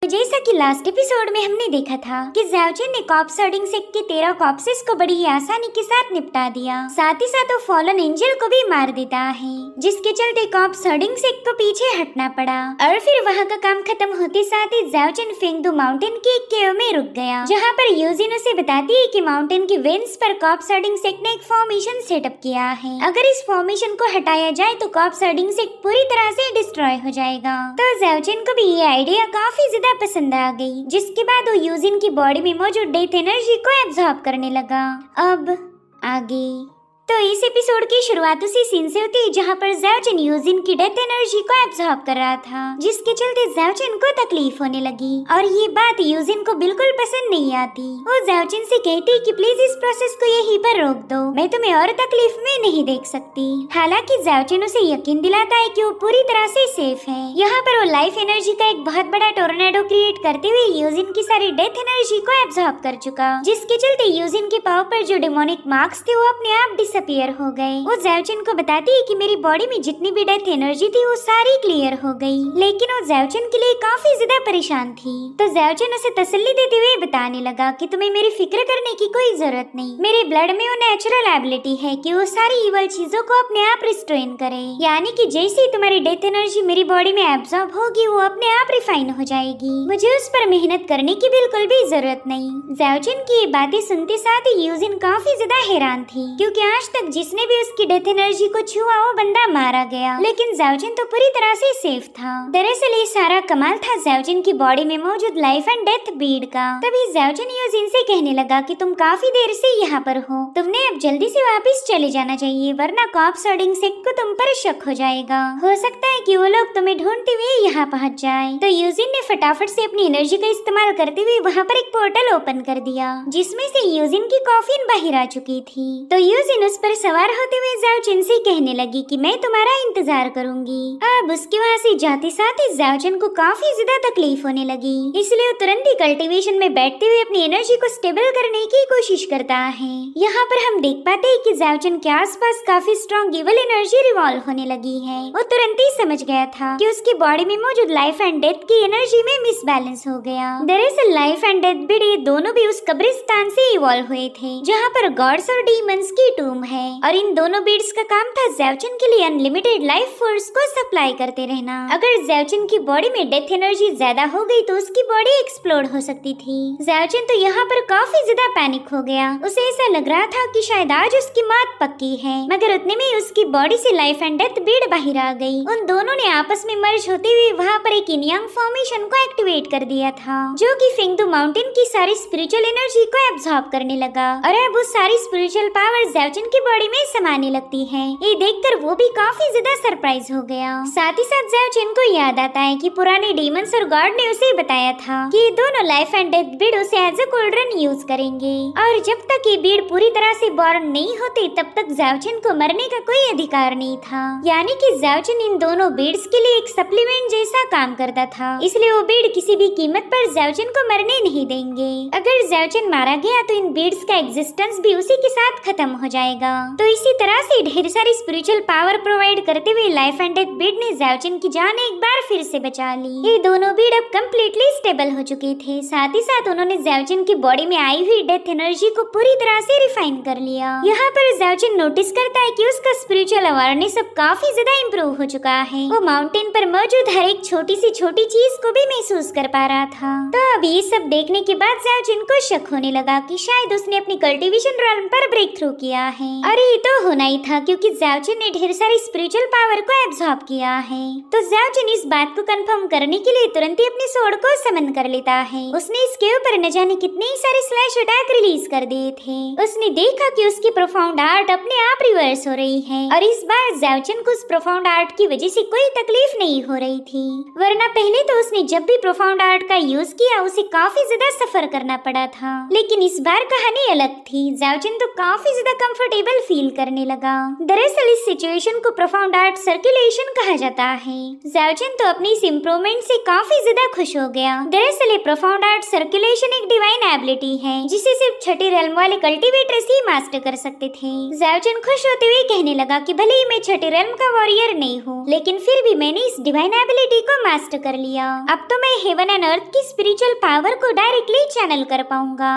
जैसा कि last episode में हमने देखा था कि ज़ाओजिन ने कॉप्स हर्डिंग सेक्ट के 13 कॉप्सेस को बड़ी ही आसानी के साथ निपटा दिया। साथ ही साथ वो फॉलन एंजल को भी मार देता है, जिसके चलते कॉप्स हर्डिंग सेक्ट को पीछे हटना पड़ा। और फिर वहाँ का काम खत्म होते साथ ही ज़ाओजिन फेंगडू माउंटेन के एक केव में रुक गया, जहाँ पर यूजिन उसे बताती है कि माउंटेन के वेन्स पर कॉप्स हर्डिंग सेक्ट ने एक फॉर्मेशन सेटअप किया है। अगर इस फॉर्मेशन को हटाया जाए तो कॉप्स हर्डिंग सेक्ट पूरी तरह से डिस्ट्रॉय हो जाएगा। तो ज़ाओजिन को भी ये आइडिया काफी ज्यादा पसंद आ गई, जिसके बाद वो यूजिन की बॉडी में मौजूद डेथ एनर्जी को एब्जॉर्ब करने लगा। अब आगे तो इस एपिसोड की शुरुआत उसी सीन से होती है जहाँ पर ज़ाओजिन यूजिन की डेथ एनर्जी को एब्जॉर्ब कर रहा था, जिसके चलते ज़ाओजिन को तकलीफ होने लगी और ये बात यूजिन को बिल्कुल पसंद नहीं आती। वो ज़ाओजिन से कहती कि प्लीज इस प्रोसेस को यहीं पर रोक दो, मैं तुम्हें और तकलीफ में नहीं देख सकती। हालांकि ज़ाओजिन उसे यकीन दिलाता है कि वो पूरी तरह से सेफ है। यहाँ पर वो लाइफ एनर्जी का एक बहुत बड़ा टोर्नेडो क्रिएट करते हुए यूजिन की सारी डेथ एनर्जी को एब्जॉर्ब कर चुका, जिसके चलते यूजिन के पाव पर जो डेमोनिक मार्क्स थे वो अपने आप डिसअपीयर हो गए। वो ज़ाओजिन को बताती है कि मेरी बॉडी में जितनी भी डेथ एनर्जी थी वो सारी क्लियर हो गई, लेकिन वो ज़ाओजिन के लिए काफी ज्यादा परेशान थी। तो ज़ाओजिन उसे तसल्ली देते हुए बताने लगा कि तुम्हें मेरी फिक्र करने की कोई जरूरत नहीं, मेरे ब्लड में वो नेचुरल एबिलिटी है कि वो सारी इवल चीजों को अपने आप रिस्ट्रेन करे, यानी कि जैसे ही तुम्हारी डेथ एनर्जी मेरी बॉडी में एब्जॉर्ब होगी वो अपने आप रिफाइन हो जाएगी, मुझे उस पर मेहनत करने की बिल्कुल भी जरूरत नहीं। ज़ाओजिन की ये बातें सुनते साथ ही यूजिन काफी ज्यादा हैरान थी, क्योंकि आज तक जिसने भी उसकी डेथ एनर्जी को छुआ वो बंदा मारा गया, लेकिन ज़ाओजिन तो पूरी तरह से सेफ था। दरअसल ये सारा कमाल था ज़ाओजिन की बॉडी में मौजूद लाइफ एंड डेथ बीड का। तभी ज़ाओजिन यूजिन से कहने लगा कि तुम काफी देर से यहाँ पर हो, तुमने अब जल्दी से वापस चले जाना चाहिए, वरना कॉप्स हर्डिंग सेक्ट को तुम पर शक हो जाएगा। हो सकता है कि वो लोग तुम्हें ढूंढते हुए यहाँ पहुँच जाए। तो यूजिन ने फटाफट से अपनी एनर्जी का इस्तेमाल करते हुए वहाँ पर एक पोर्टल ओपन कर दिया, जिसमें से यूजिन की कॉफिन बाहर आ चुकी थी। तो यूजिन उस पर सवार होते हुए ज़ाओजिन से कहने लगी कि मैं तुम्हारा इंतजार करूंगी। अब उसके वहाँ से जाते साथ ही ज़ाओजिन को काफी ज्यादा तकलीफ होने लगी, इसलिए वो तुरंत ही कल्टीवेशन में बैठते हुए अपनी एनर्जी को स्टेबल करने की कोशिश करता है। यहाँ पर हम देख पाते हैं कि ज़ाओजिन के आसपास काफी स्ट्रॉन्ग इवल एनर्जी रिवॉल्व होने लगी है। वो तुरंत ही समझ गया था कि उसकी बॉडी में मौजूद लाइफ एंड डेथ की एनर्जी में मिसबैलेंस हो गया। दरअसल लाइफ एंड डेथ बीड ये दोनों भी उस कब्रिस्तान से इवॉल्व हुए थे जहाँ पर गॉड्स और डीमंस की टूम है, और इन दोनों बीड्स का काम था ज़ाओजिन के लिए अनलिमिटेड लाइफ फोर्स को सप्लाई करते रहना। अगर ज़ाओजिन की बॉडी में डेथ एनर्जी ज्यादा हो गई तो उसकी बॉडी एक्सप्लोड हो सकती थी। ज़ाओजिन तो यहाँ पर काफी ज्यादा पैनिक हो गया, उसे ऐसा लग रहा था कि शायद आज उसकी मौत पक्की है, मगर उतने में उसकी बॉडी से लाइफ एंड डेथ बीड बाहर आ गई। उन दोनों ने आपस में मर्ज होते हुए वहाँ पर एक इनयांग फॉर्मेशन को एक्टिवेट कर दिया था, जो कि फेंगडू माउंटेन की सारी स्पिरिचुअल एनर्जी को एब्जॉर्ब करने लगा, और अब वो सारी स्पिरिचुअल पावर ज़ाओजिन की बॉडी में समाने लगती है। ये देखकर वो भी काफी ज्यादा सरप्राइज हो गया। साथ ही साथ ज़ाओजिन को याद आता है कि पुराने डीमंस और गॉड ने उसे बताया था कि ये दोनों लाइफ एंड डेथ बीड उसे एज अ कोल्ड्रन यूज करेंगे, और जब तक ये बीड पूरी तरह से बॉर्न नहीं होते तब तक ज़ाओजिन को मरने का कोई अधिकार नहीं था। यानी कि ज़ाओजिन इन दोनों बीड्स के लिए एक सप्लीमेंट जैसा काम करता था, इसलिए वो बीड किसी भी कीमत पर ज़ाओजिन को मरने नहीं देंगे। अगर ज़ाओजिन मारा गया तो इन बीड्स का एग्जिस्टेंस भी उसी के साथ खत्म हो जाएगा। तो इसी तरह से ढेर सारी स्पिरिचुअल पावर प्रोवाइड करते हुए लाइफ एंड डेथ बीड ने ज़ाओजिन की जान एक बार फिर से बचा ली। ये दोनों बीड अब कम्प्लीटली स्टेबल हो चुके थे। साथ ही साथ उन्होंने ज़ाओजिन की बॉडी में आई हुई डेथ एनर्जी को पूरी तरह से रिफाइन कर लिया। यहाँ पर ज़ाओजिन नोटिस करता है कि उसका स्पिरिचुअल अवेयरनेस अब काफी ज्यादा इम्प्रूव हो चुका है। वो माउंटेन पर मौजूद हर एक छोटी सी छोटी चीज को भी महसूस कर पा रहा था। तो अब ये सब देखने के बाद ज़ाओजिन को शक होने लगा कि शायद उसने अपनी कल्टीवेशन रन पर ब्रेक थ्रू किया है। अरे ये तो होना ही था, क्योंकि ज़ाओजिन ने ढेर सारी स्पिरिचुअल पावर को एब्जॉर्ब किया है। तो ज़ाओजिन इस बात को कंफर्म करने के लिए तुरंत ही अपने स्वॉर्ड को समन कर लेता है। उसने इस केव पर न जाने कितने ही सारे स्लैश अटैक रिलीज कर दिए थे। उसने देखा कि उसकी प्रोफाउंड आर्ट अपने आप रिवर्स हो रही है, और इस बार ज़ाओजिन को उस प्रोफाउंड आर्ट की वजह से कोई तकलीफ नहीं हो रही थी, वरना पहले तो उसने जब भी प्रोफाउंड आर्ट का यूज किया उसे काफी ज्यादा सफर करना पड़ा था। लेकिन इस बार कहानी अलग थी। ज़ाओजिन तो काफी ज्यादा कंफर्टेबल कंफर्टेबल फील करने लगा। दरअसल इस सिचुएशन को प्रोफाउंड आर्ट सर्कुलेशन कहा जाता है। ज़ाओजिन तो अपनी इस इम्प्रूवमेंट से काफी ज्यादा खुश हो गया। दरअसल प्रोफाउंड आर्ट सर्कुलेशन एक डिवाइन एबिलिटी है जिसे सिर्फ छठी रेल्म वाले कल्टीवेटर्स ही मास्टर कर सकते थे। ज़ाओजिन खुश होते हुए कहने लगा कि भले ही मैं छठी रेल्म का वॉरियर नहीं हूँ, लेकिन फिर भी मैंने इस डिवाइन एबिलिटी को मास्टर कर लिया। अब तो मैं हेवन एंड अर्थ की स्पिरिचुअल पावर को डायरेक्टली चैनल कर पाऊंगा।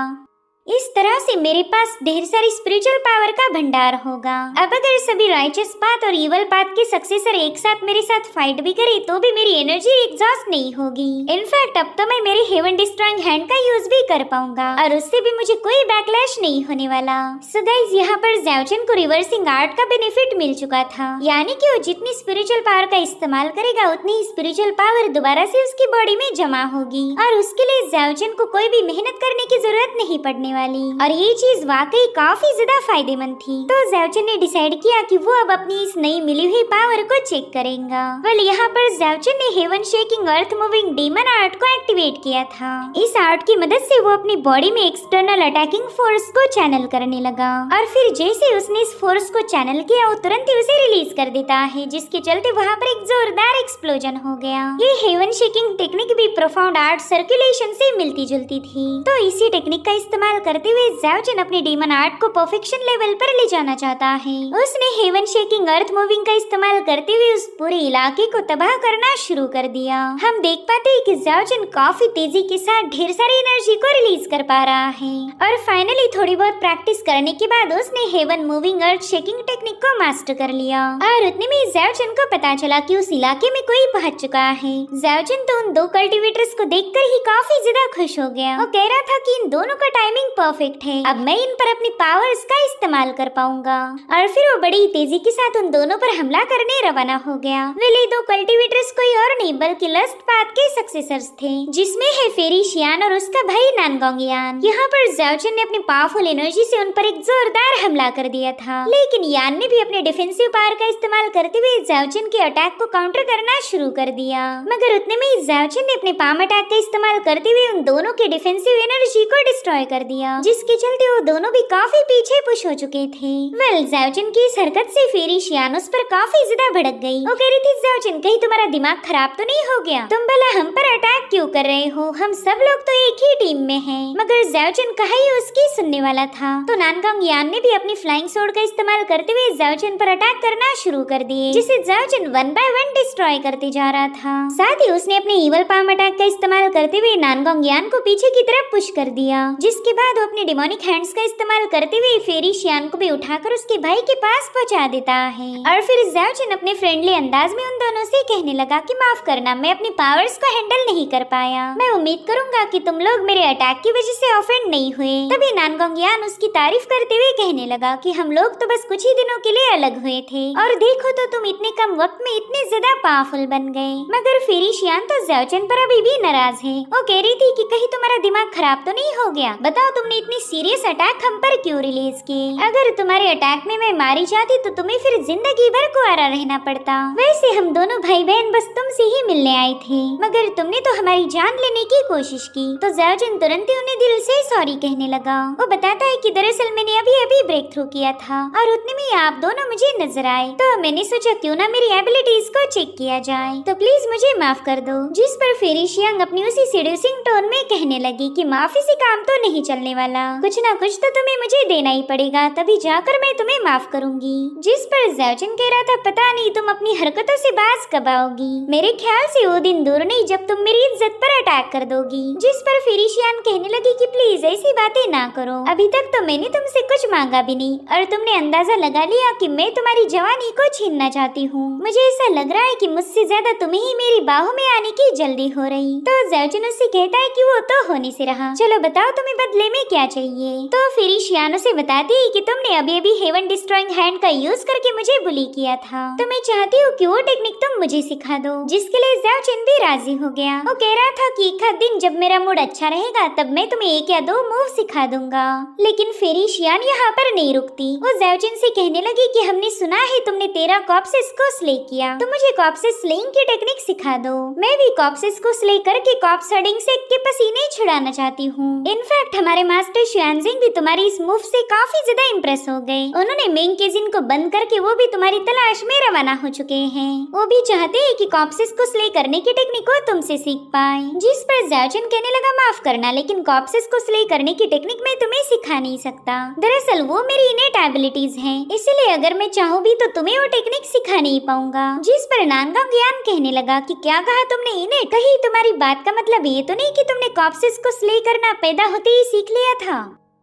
इस तरह से मेरे पास ढेर सारी स्पिरिचुअल पावर का भंडार होगा। अब अगर सभी राइचस पाथ और इवल पाथ के सक्सेसर एक साथ मेरे साथ फाइट भी करे तो भी मेरी एनर्जी एग्जॉस्ट नहीं होगी। इनफैक्ट अब तो मैं मेरे हेवन डिस्ट्रॉइंग हैंड का यूज भी कर पाऊंगा और उससे भी मुझे कोई बैकलैश नहीं होने वाला। सो गाइस, यहाँ पर ज़ाओजिन को रिवर्सिंग आर्ट का बेनिफिट मिल चुका था, यानी कि वो जितनी स्पिरिचुअल पावर का इस्तेमाल करेगा उतनी ही स्पिरिचुअल पावर दोबारा से उसकी बॉडी में जमा होगी और उसके लिए ज़ाओजिन को कोई भी मेहनत करने की जरूरत नहीं पड़ने वाली। और ये चीज वाकई काफी ज्यादा फायदेमंद थी। तो ज़ाओजिन ने डिसाइड किया कि वो अब अपनी इस नई मिली हुई पावर को चेक करेगा। वेल, यहाँ पर ज़ाओजिन ने heaven shaking earth moving demon art को एक्टिवेट किया था। इस आर्ट की मदद से वो अपनी बॉडी में एक्सटर्नल अटैकिंग फोर्स को चैनल करने लगा और फिर जैसे उसने इस फोर्स को चैनल किया वो तुरंत ही उसे रिलीज कर देता है, जिसके चलते वहाँ पर एक जोरदार एक्सप्लोजन हो गया। ये हेवन शेकिंग टेक्निक भी प्रोफाउंड आर्ट सर्कुलेशन से मिलती जुलती थी। तो इसी टेक्निक का इस्तेमाल करते हुए ज़ाओजिन अपने डीमन आर्ट को परफेक्शन लेवल पर ले जाना चाहता है। उसने हेवन शेकिंग अर्थ मूविंग का इस्तेमाल करते हुए उस पूरे इलाके को तबाह करना शुरू कर दिया। हम देख पाते हैं कि ज़ाओजिन काफी तेजी के साथ ढेर सारी एनर्जी को रिलीज कर पा रहा है और फाइनली थोड़ी बहुत प्रैक्टिस करने के बाद उसने हेवन मूविंग अर्थ शेकिंग टेक्निक को मास्टर कर लिया। और उतने में ज़ाओजिन को पता चला कि उस इलाके में कोई पहुंच चुका है। ज़ाओजिन तो उन दो कल्टीवेटर्स को देखकर ही काफी ज्यादा खुश हो गया। वो कह रहा था कि इन दोनों का टाइमिंग परफेक्ट है, अब मैं इन पर अपनी पावर्स का इस्तेमाल कर पाऊंगा। और फिर वो बड़ी तेजी के साथ उन दोनों पर हमला करने रवाना हो गया। वे दो कल्टीवेटर्स कोई और नहीं बल्कि लस्ट पाथ के सक्सेसर्स थे, जिसमें है फेरी शियान और उसका भाई नानगोंग यान। यहाँ पर ज़ाओजिन ने अपनी पावरफुल एनर्जी से उन पर एक जोरदार हमला कर दिया था, लेकिन यान ने भी अपने डिफेंसिव पावर का इस्तेमाल करते हुए ज़ाओजिन के अटैक को काउंटर करना शुरू कर दिया। मगर उतने में ज़ाओजिन ने अपने पाम अटैक का इस्तेमाल करते हुए उन दोनों के डिफेंसिव एनर्जी को डिस्ट्रॉय कर दिया, जिसके चलते वो दोनों भी काफी पीछे पुश हो चुके थे। वेल, ज़ाओजिन की इस हरकत से फेरी शियान उस पर काफी ज्यादा भड़क गई। वो कह रही थी, ज़ाओजिन कहीं तुम्हारा दिमाग खराब तो नहीं हो गया? तुम भला हम पर अटैक क्यों कर रहे हो? हम सब लोग तो एक ही टीम में हैं। मगर ज़ाओजिन कहाँ ही उसकी सुनने वाला था। तो नानगोंग यान ने भी अपनी फ्लाइंग सोर्ड का इस्तेमाल करते हुए ज़ाओजिन पर अटैक करना शुरू कर दिए, जिसे ज़ाओजिन 1 बाय 1 डिस्ट्रॉय करते जा रहा था। साथ ही उसने अपने इवल पाम अटैक का इस्तेमाल करते हुए नानगोंग यान को पीछे की तरफ पुश कर दिया, जिसके बाद वो अपने डिमोनिक हैंड्स का इस्तेमाल करते हुए फेरी शियान को भी उठाकर उसके भाई के पास पहुंचा देता है। और फिर ज़ाओजिन अपने फ्रेंडली अंदाज में उन दोनों से कहने लगा कि माफ करना, मैं अपनी पावर्स को हैंडल नहीं कर पाया। मैं उम्मीद करूंगा कि तुम लोग मेरे अटैक की वजह से ऑफेंड नहीं हुए। तभी नानगोंग यान उसकी तारीफ करते हुए कहने लगा कि हम लोग तो बस कुछ ही दिनों के लिए अलग हुए थे और देखो तो तुम इतने कम वक्त में इतने ज्यादा पावरफुल बन गए। मगर फेरी शियान तो ज़ाओजिन पर अभी भी नाराज है। वो कह रही थी कि कहीं तुम्हारा दिमाग खराब तो नहीं हो गया? बताओ तुमने इतनी सीरियस अटैक हम पर क्यों रिलीज किए? अगर तुम्हारे अटैक में मैं मारी जाती तो तुम्हें फिर जिंदगी भर कुंवारा रहना पड़ता। वैसे हम दोनों भाई बहन बस तुमसे ही मिलने आए थे, मगर तुमने तो हमारी जान लेने की कोशिश की। तो ज़ाओजिन तुरंत ही उन्हें दिल से सॉरी कहने लगा। वो बताता है कि दरअसल मैंने अभी ब्रेक थ्रू किया था और उतने में आप दोनों मुझे नजर आए, तो मैंने सोचा क्यों ना मेरी एबिलिटीज को चेक किया जाए, तो प्लीज मुझे माफ कर दो। जिस पर फेरी शियांग अपनी उसी सेड्यूसिंग टोन में कहने लगी कि माफी से काम तो नहीं चलने वाला, कुछ ना कुछ तो तुम्हें मुझे देना ही पड़ेगा, तभी जाकर मैं तुम्हें माफ करूंगी। जिस पर ज़ाओजिन कह रहा था, पता नहीं तुम अपनी हरकतों से बाज कब आओगी? मेरे ख्याल से वो दिन दूर नहीं जब तुम मेरी इज्जत पर अटैक कर दोगी। जिस पर फेरी शियान कहने लगी कि प्लीज ऐसी बातें ना करो, अभी तक तो मैंने तुमसे कुछ मांगा भी नहीं और तुमने अंदाजा लगा लिया कि मैं तुम्हारी जवानी को छीनना चाहती हूँ। मुझे ऐसा लग रहा है कि मुझसे ज्यादा तुम्हें ही मेरी बाहों में आने की जल्दी हो रही। तो ज़ाओजिन उससे कहता है कि वो तो होने से रहा, चलो बताओ तुम्हें बदले में क्या चाहिए? तो फेरी शियान उसे बताती है कि तुमने अभी हेवन डिस्ट्रॉइंग हैंड का यूज करके मुझे बुली किया था, तो मैं चाहती हूँ कि वो टेक्निक तुम मुझे सिखा दो। जिसके लिए ज़ाओजिन भी राजी हो गया। वो कह रहा था कि एक दिन जब मेरा मूड अच्छा रहेगा तब मैं तुम्हें 1 या 2 मूव सिखा दूंगा। लेकिन फेरी शियान यहाँ पर नहीं रुकती। वो ज़ाओजिन से कहने लगी कि हमने सुना है तुमने 13 कॉर्प्सेस को स्ले किया, तो मुझे कॉर्प्सेस स्लेइंग की टेक्निक सिखा दो। मैं भी कॉर्प्सेस को स्ले करके कॉर्प्स हर्डिंग से के पसीने छुड़ाना चाहती हूँ। इनफैक्ट हमारे हमारे मास्टर शियानजिंग भी तुम्हारी इस मूव से काफी ज्यादा इम्प्रेस हो गए। उन्होंने मेन केजिन को बंद करके वो भी तुम्हारी तलाश में रवाना हो चुके हैं। वो भी चाहते हैं कि कॉप्सिस को स्ले करने की टेक्निक को तुमसे सीख पाए। जिस पर ज़ाओजिन कहने लगा, माफ करना, लेकिन कॉप्सिस को स्ले करने की टेक्निक मैं तुम्हें सिखा नहीं सकता। दरअसल वो मेरी इनेट एबिलिटीज हैं, इसलिए अगर मैं चाहूँ भी तो तुम्हें वो टेक्निक सिखा नहीं पाऊंगा। जिस पर नानगोंग कहने लगा कि क्या कहा तुमने इनेट? कहीं तुम्हारी बात का मतलब ये तो नहीं कि तुमने कॉप्सिस को स्ले करना पैदा होते ही सीख लिया था?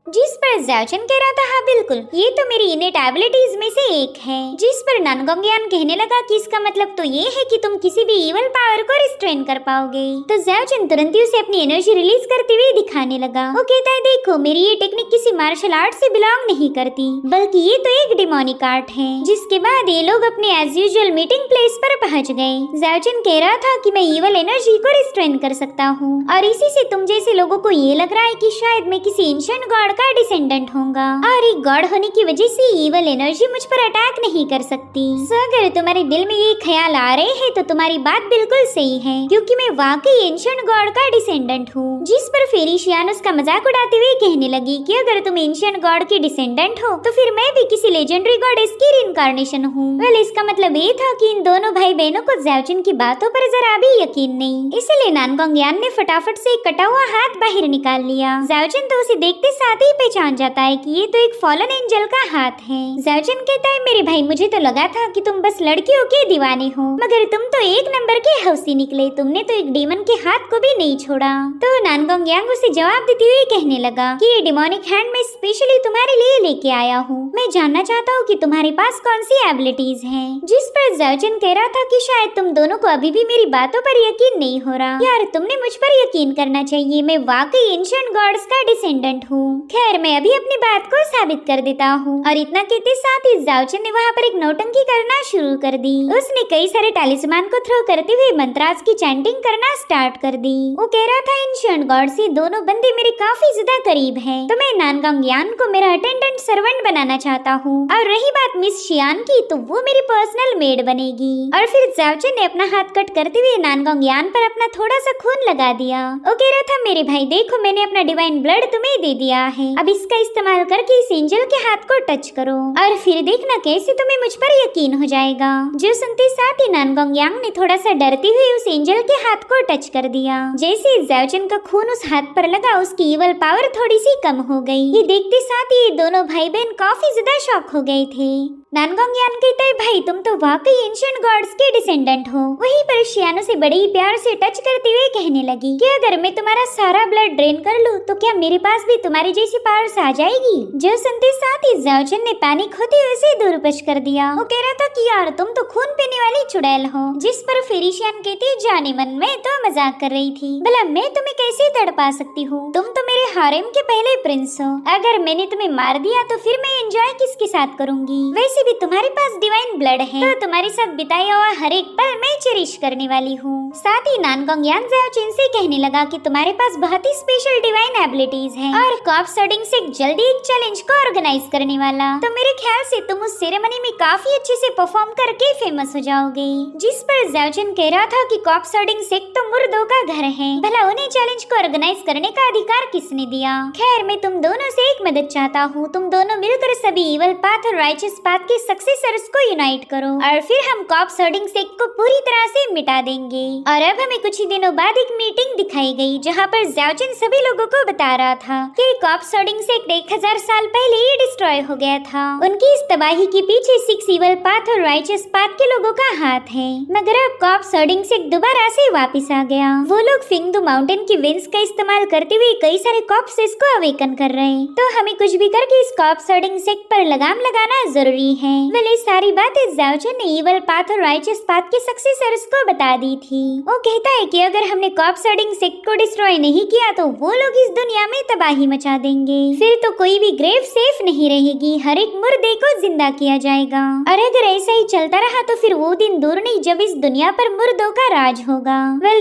जिस पर ज़ाओजिन कह रहा था, हाँ बिल्कुल, ये तो मेरी इनेट एबिलिटीज में से एक है। जिस पर नानगोंग कहने लगा कि इसका मतलब तो ये है कि तुम किसी भी इवल पावर को रिस्ट्रेन कर पाओगे। तो ज़ाओजिन तुरंत ही उसे अपनी एनर्जी रिलीज करते हुए दिखाने लगा। वो कहता है, देखो मेरी ये टेक्निक किसी मार्शल आर्ट से बिलोंग नहीं करती, बल्कि ये तो एक डिमोनिक आर्ट है। जिसके बाद ये लोग अपने एज यूजुअल मीटिंग प्लेस पर पहुंच गए। ज़ाओजिन कह रहा था कि मैं इवल एनर्जी को रिस्ट्रेन कर सकता हूँ, और इसी से तुम जैसे लोगों को ये लग रहा है कि शायद मैं किसी एंशिएंट गॉड का डिसेंडेंट होऊंगा, और एक गॉड होने की वजह से इवल एनर्जी मुझ पर अटैक नहीं कर सकती। अगर तुम्हारे दिल में ये ख्याल आ रहे हैं तो तुम्हारी बात बिल्कुल सही है, क्योंकि मैं वाकई एंशिएंट गॉड का डिसेंडेंट हूँ। जिस पर फेरिशियान उसका मजाक उड़ाते हुए कहने लगी कि अगर तुम एंशिएंट गॉड के डिसेंडेंट हो तो फिर मैं भी किसी लेजेंडरी गॉडेस की रिइंकार्नेशन हूँ। वेल, इसका मतलब ये था कि इन दोनों भाई बहनों को ज़ाओजिन की बातों पर जरा भी यकीन नहीं, इसलिए नानगोंग ने फटाफट से एक कटा हुआ हाथ बाहर निकाल लिया। ज़ाओजिन तो उसे देखते साथ ही पहचान जाता है कि ये तो एक फॉलन एंजल का हाथ है। ज़ाओजिन कहता है, मेरे भाई मुझे तो लगा था कि तुम बस लड़कियों के दीवाने हो, मगर तुम तो एक नंबर के हौसी निकले। तुमने तो एक डीमन के हाथ को भी नहीं छोड़ा। तो नानगोंग उसे जवाब देते हुए कहने लगा कि ये डिमोनिक हैंड मैं स्पेशली तुम्हारे लिए लेके आया हूँ। मैं जानना चाहता हूँ कि तुम्हारे पास कौन सी एबिलिटीज हैं। जिस पर ज़ाओजिन कह रहा था कि शायद तुम दोनों को अभी भी मेरी बातों पर यकीन नहीं हो रहा। यार, तुमने मुझ पर यकीन करना चाहिए, मैं वाकई एंशिएंट गॉड्स का डिसेंडेंट हूँ। खैर, मैं अभी अपनी बात को साबित कर देता हूँ। और इतना कहते साथ ही ज़ाओजिन ने वहाँ पर एक नौटंकी करना शुरू कर दी। उसने कई सारे टैलिस्मान को थ्रो करते हुए मंत्रास की चैंटिंग करना स्टार्ट कर दी। वो कह रहा था, एंशिएंट गॉड से दोनों बंदे मेरे काफी ज्यादा करीब हैं, तो मैं नानगोंग को मेरा अटेंडेंट सर्वेंट बनाना चाहता हूँ। और रही बात मिस शियान की, तो वो मेरी पर्सनल मेड बनेगी। और फिर ज़ाओजिन ने अपना हाथ कट करते हुए नानगोंग पर अपना थोड़ा सा खून लगा दिया। वो कह रहा था, मेरे भाई देखो, मैंने अपना डिवाइन ब्लड तुम्हें दे दिया है, अब इसका इस्तेमाल करके इस एंजल के हाथ को टच करो और फिर देखना कैसे तुम्हें मुझ पर यकीन हो जाएगा। जो सुनते साथ ही नानगोंग ने थोड़ा सा डरते हुए उस एंजल के हाथ को टच कर दिया। जैसे ज़ाओजिन का खून उस हाथ पर लगा, उसकी इवल पावर थोड़ी सी कम हो गई। ये देखते साथ ही ये दोनों भाई बहन काफी ज्यादा शॉक हो गए थे। नानगोंग कहता है, भाई तुम तो वाकई एंशिएंट गॉड्स के डिसेंडेंट हो। वहीं पर शियानो से बड़े ही प्यार से टच करते हुए कहने लगी कि अगर मैं तुम्हारा सारा ब्लड ड्रेन कर लूं तो क्या मेरे पास भी तुम्हारी जैसी पावर्स आ जाएगी। जो सुनते साथ ही ज़ाओजिन ने पैनिक होते हुए उसे दूरपश कर दिया। वो कह रहा था कि यार तुम तो खून पीने वाली चुड़ैल हो। जिस पर फेरिशियान कहती, जाने मन में तो मजाक कर रही थी, भला मैं तुम्हें कैसे तड़पा सकती हूँ, तुम तो मेरे हारेम के पहले प्रिंस हो। अगर मैंने तुम्हें मार दिया तो फिर मैं एंजॉय किसके साथ करूंगी। वैसे भी तुम्हारे पास डिवाइन ब्लड है, तो तुम्हारे साथ बिताया हुआ हर एक पल मैं चेरिश करने वाली हूँ। साथ ही नानगोंग ज़ाओजिन से कहने लगा कि तुम्हारे पास बहुत ही स्पेशल डिवाइन एबिलिटीज हैं और कॉप्स हर्डिंग से जल्दी एक चैलेंज को ऑर्गेनाइज करने वाला, तो मेरे ख्याल से तुम उस सेरेमनी में काफी अच्छे से परफॉर्म करके फेमस हो जाओगे। जिस पर ज़ाओजिन कह रहा था कि कॉप्स हर्डिंग से तो मुर्दों का घर है, भला उन्हें चैलेंज को ऑर्गेनाइज करने का अधिकार किसने दिया। खैर, मैं तुम दोनों से एक मदद चाहता हूँ, तुम दोनों मिलकर सभी इवल पाथ और राइचस पाथ के सक्सेसर्स को यूनाइट करो और फिर हम कॉप्स हर्डिंग सेक्ट को पूरी तरह से मिटा देंगे। और अब हमें कुछ ही दिनों बाद एक मीटिंग दिखाई गई, जहाँ पर ज़ाओजिन सभी लोगों को बता रहा था कि कॉप्स हर्डिंग सेक्ट 1000 साल पहले ही डिस्ट्रॉय हो गया था। उनकी इस तबाही के पीछे 6 इवल पाथ और राइचस पाथ के लोगों का हाथ है, मगर अब कॉप्स हर्डिंग सेक्ट दोबारा से वापस आ गया। वो लोग फिंगदू माउंटेन की विंड्स का इस्तेमाल करते हुए कई सारे कॉप्सेस को अवेकन कर रहे हैं, तो हमें कुछ भी करके इस कॉप्स हर्डिंग सेक्ट पर लगाम लगाना जरूरी है। ये सारी बातें ज़ाओजिन ने इवल पाथ और राइचस पाथ के सक्सेसर्स को बता दी थी। वो कहता है कि अगर हमने कॉप्स हर्डिंग सेक्ट को डिस्ट्रॉय नहीं किया तो वो लोग इस दुनिया में तबाही मचा देंगे, फिर तो कोई भी ग्रेव सेफ नहीं रहेगी, हर एक मुर्दे को जिंदा किया जाएगा। और अगर ऐसा ही चलता रहा तो फिर वो दिन दूर नहीं जब इस दुनिया पर मुर्दों का राज होगा।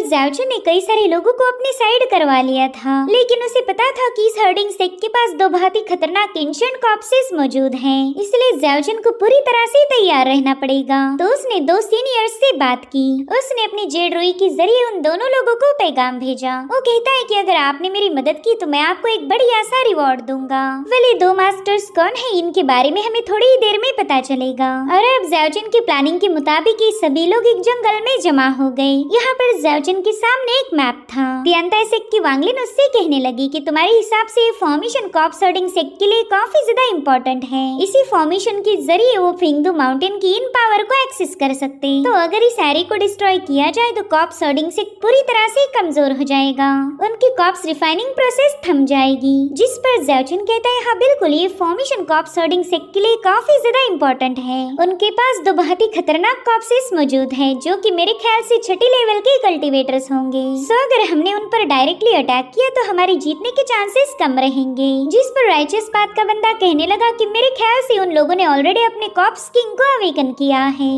ज़ाओजिन ने कई सारे लोगों को अपनी साइड करवा लिया था, लेकिन उसे पता था कि इस हर्डिंग सेक के पास दो बहुत ही खतरनाक एंशिएंट कॉर्प्सेस मौजूद हैं, इसलिए ज़ाओजिन को पूरी तरह से तैयार रहना पड़ेगा। तो उसने दो सीनियर्स से बात की। उसने अपनी जेड रुई के जरिए उन दोनों लोगों को पैगाम भेजा। वो कहता है कि अगर आपने मेरी मदद की तो मैं आपको एक बढ़िया सा रिवॉर्ड दूंगा। वाले दो मास्टर्स कौन है, इनके बारे में हमें थोड़ी ही देर में पता चलेगा। और अब ज़ाओजिन की प्लानिंग के मुताबिक ये सभी लोग एक जंगल में जमा हो गए। यहाँ पर ज़ाओजिन के सामने एक मैप था। तियांता सेक की वांगलिन उससे कहने लगी कि तुम्हारे हिसाब से ये फॉर्मेशन कॉर्प्स हर्डिंग सेक के लिए काफी ज्यादा इम्पोर्टेंट है। इसी फॉर्मेशन के जरिए वो फिंगदू माउंटेन की इन पावर को एक्सेस कर सकते। तो अगर इस एरिया को डिस्ट्रॉय किया जाए तो कॉर्प्स हर्डिंग सेक पूरी तरह से कमजोर हो जाएगा। उनकी कॉर्प्स रिफाइनिंग प्रोसेस थम जाएगी। जिस पर ज़ाओजिन कहता है हाँ बिल्कुल, ये फॉर्मेशन कॉर्प्स हर्डिंग सेक के लिए काफी ज्यादा इम्पोर्टेंट है। उनके पास दो बहुत ही खतरनाक कॉर्प्सेस मौजूद है जो कि मेरे ख्याल से छठी लेवल के कल्टीवेटर्स होंगे। सो अगर हमने उन पर डायरेक्टली अटैक किया तो हमारे जीतने के चांसेस कम रहेंगे। जिस पर राइचस पाथ का बंदा कहने लगा कि मेरे ख्याल से उन लोगों ने ऑलरेडी अपने कॉर्प्स किंग को अवेकन किया है।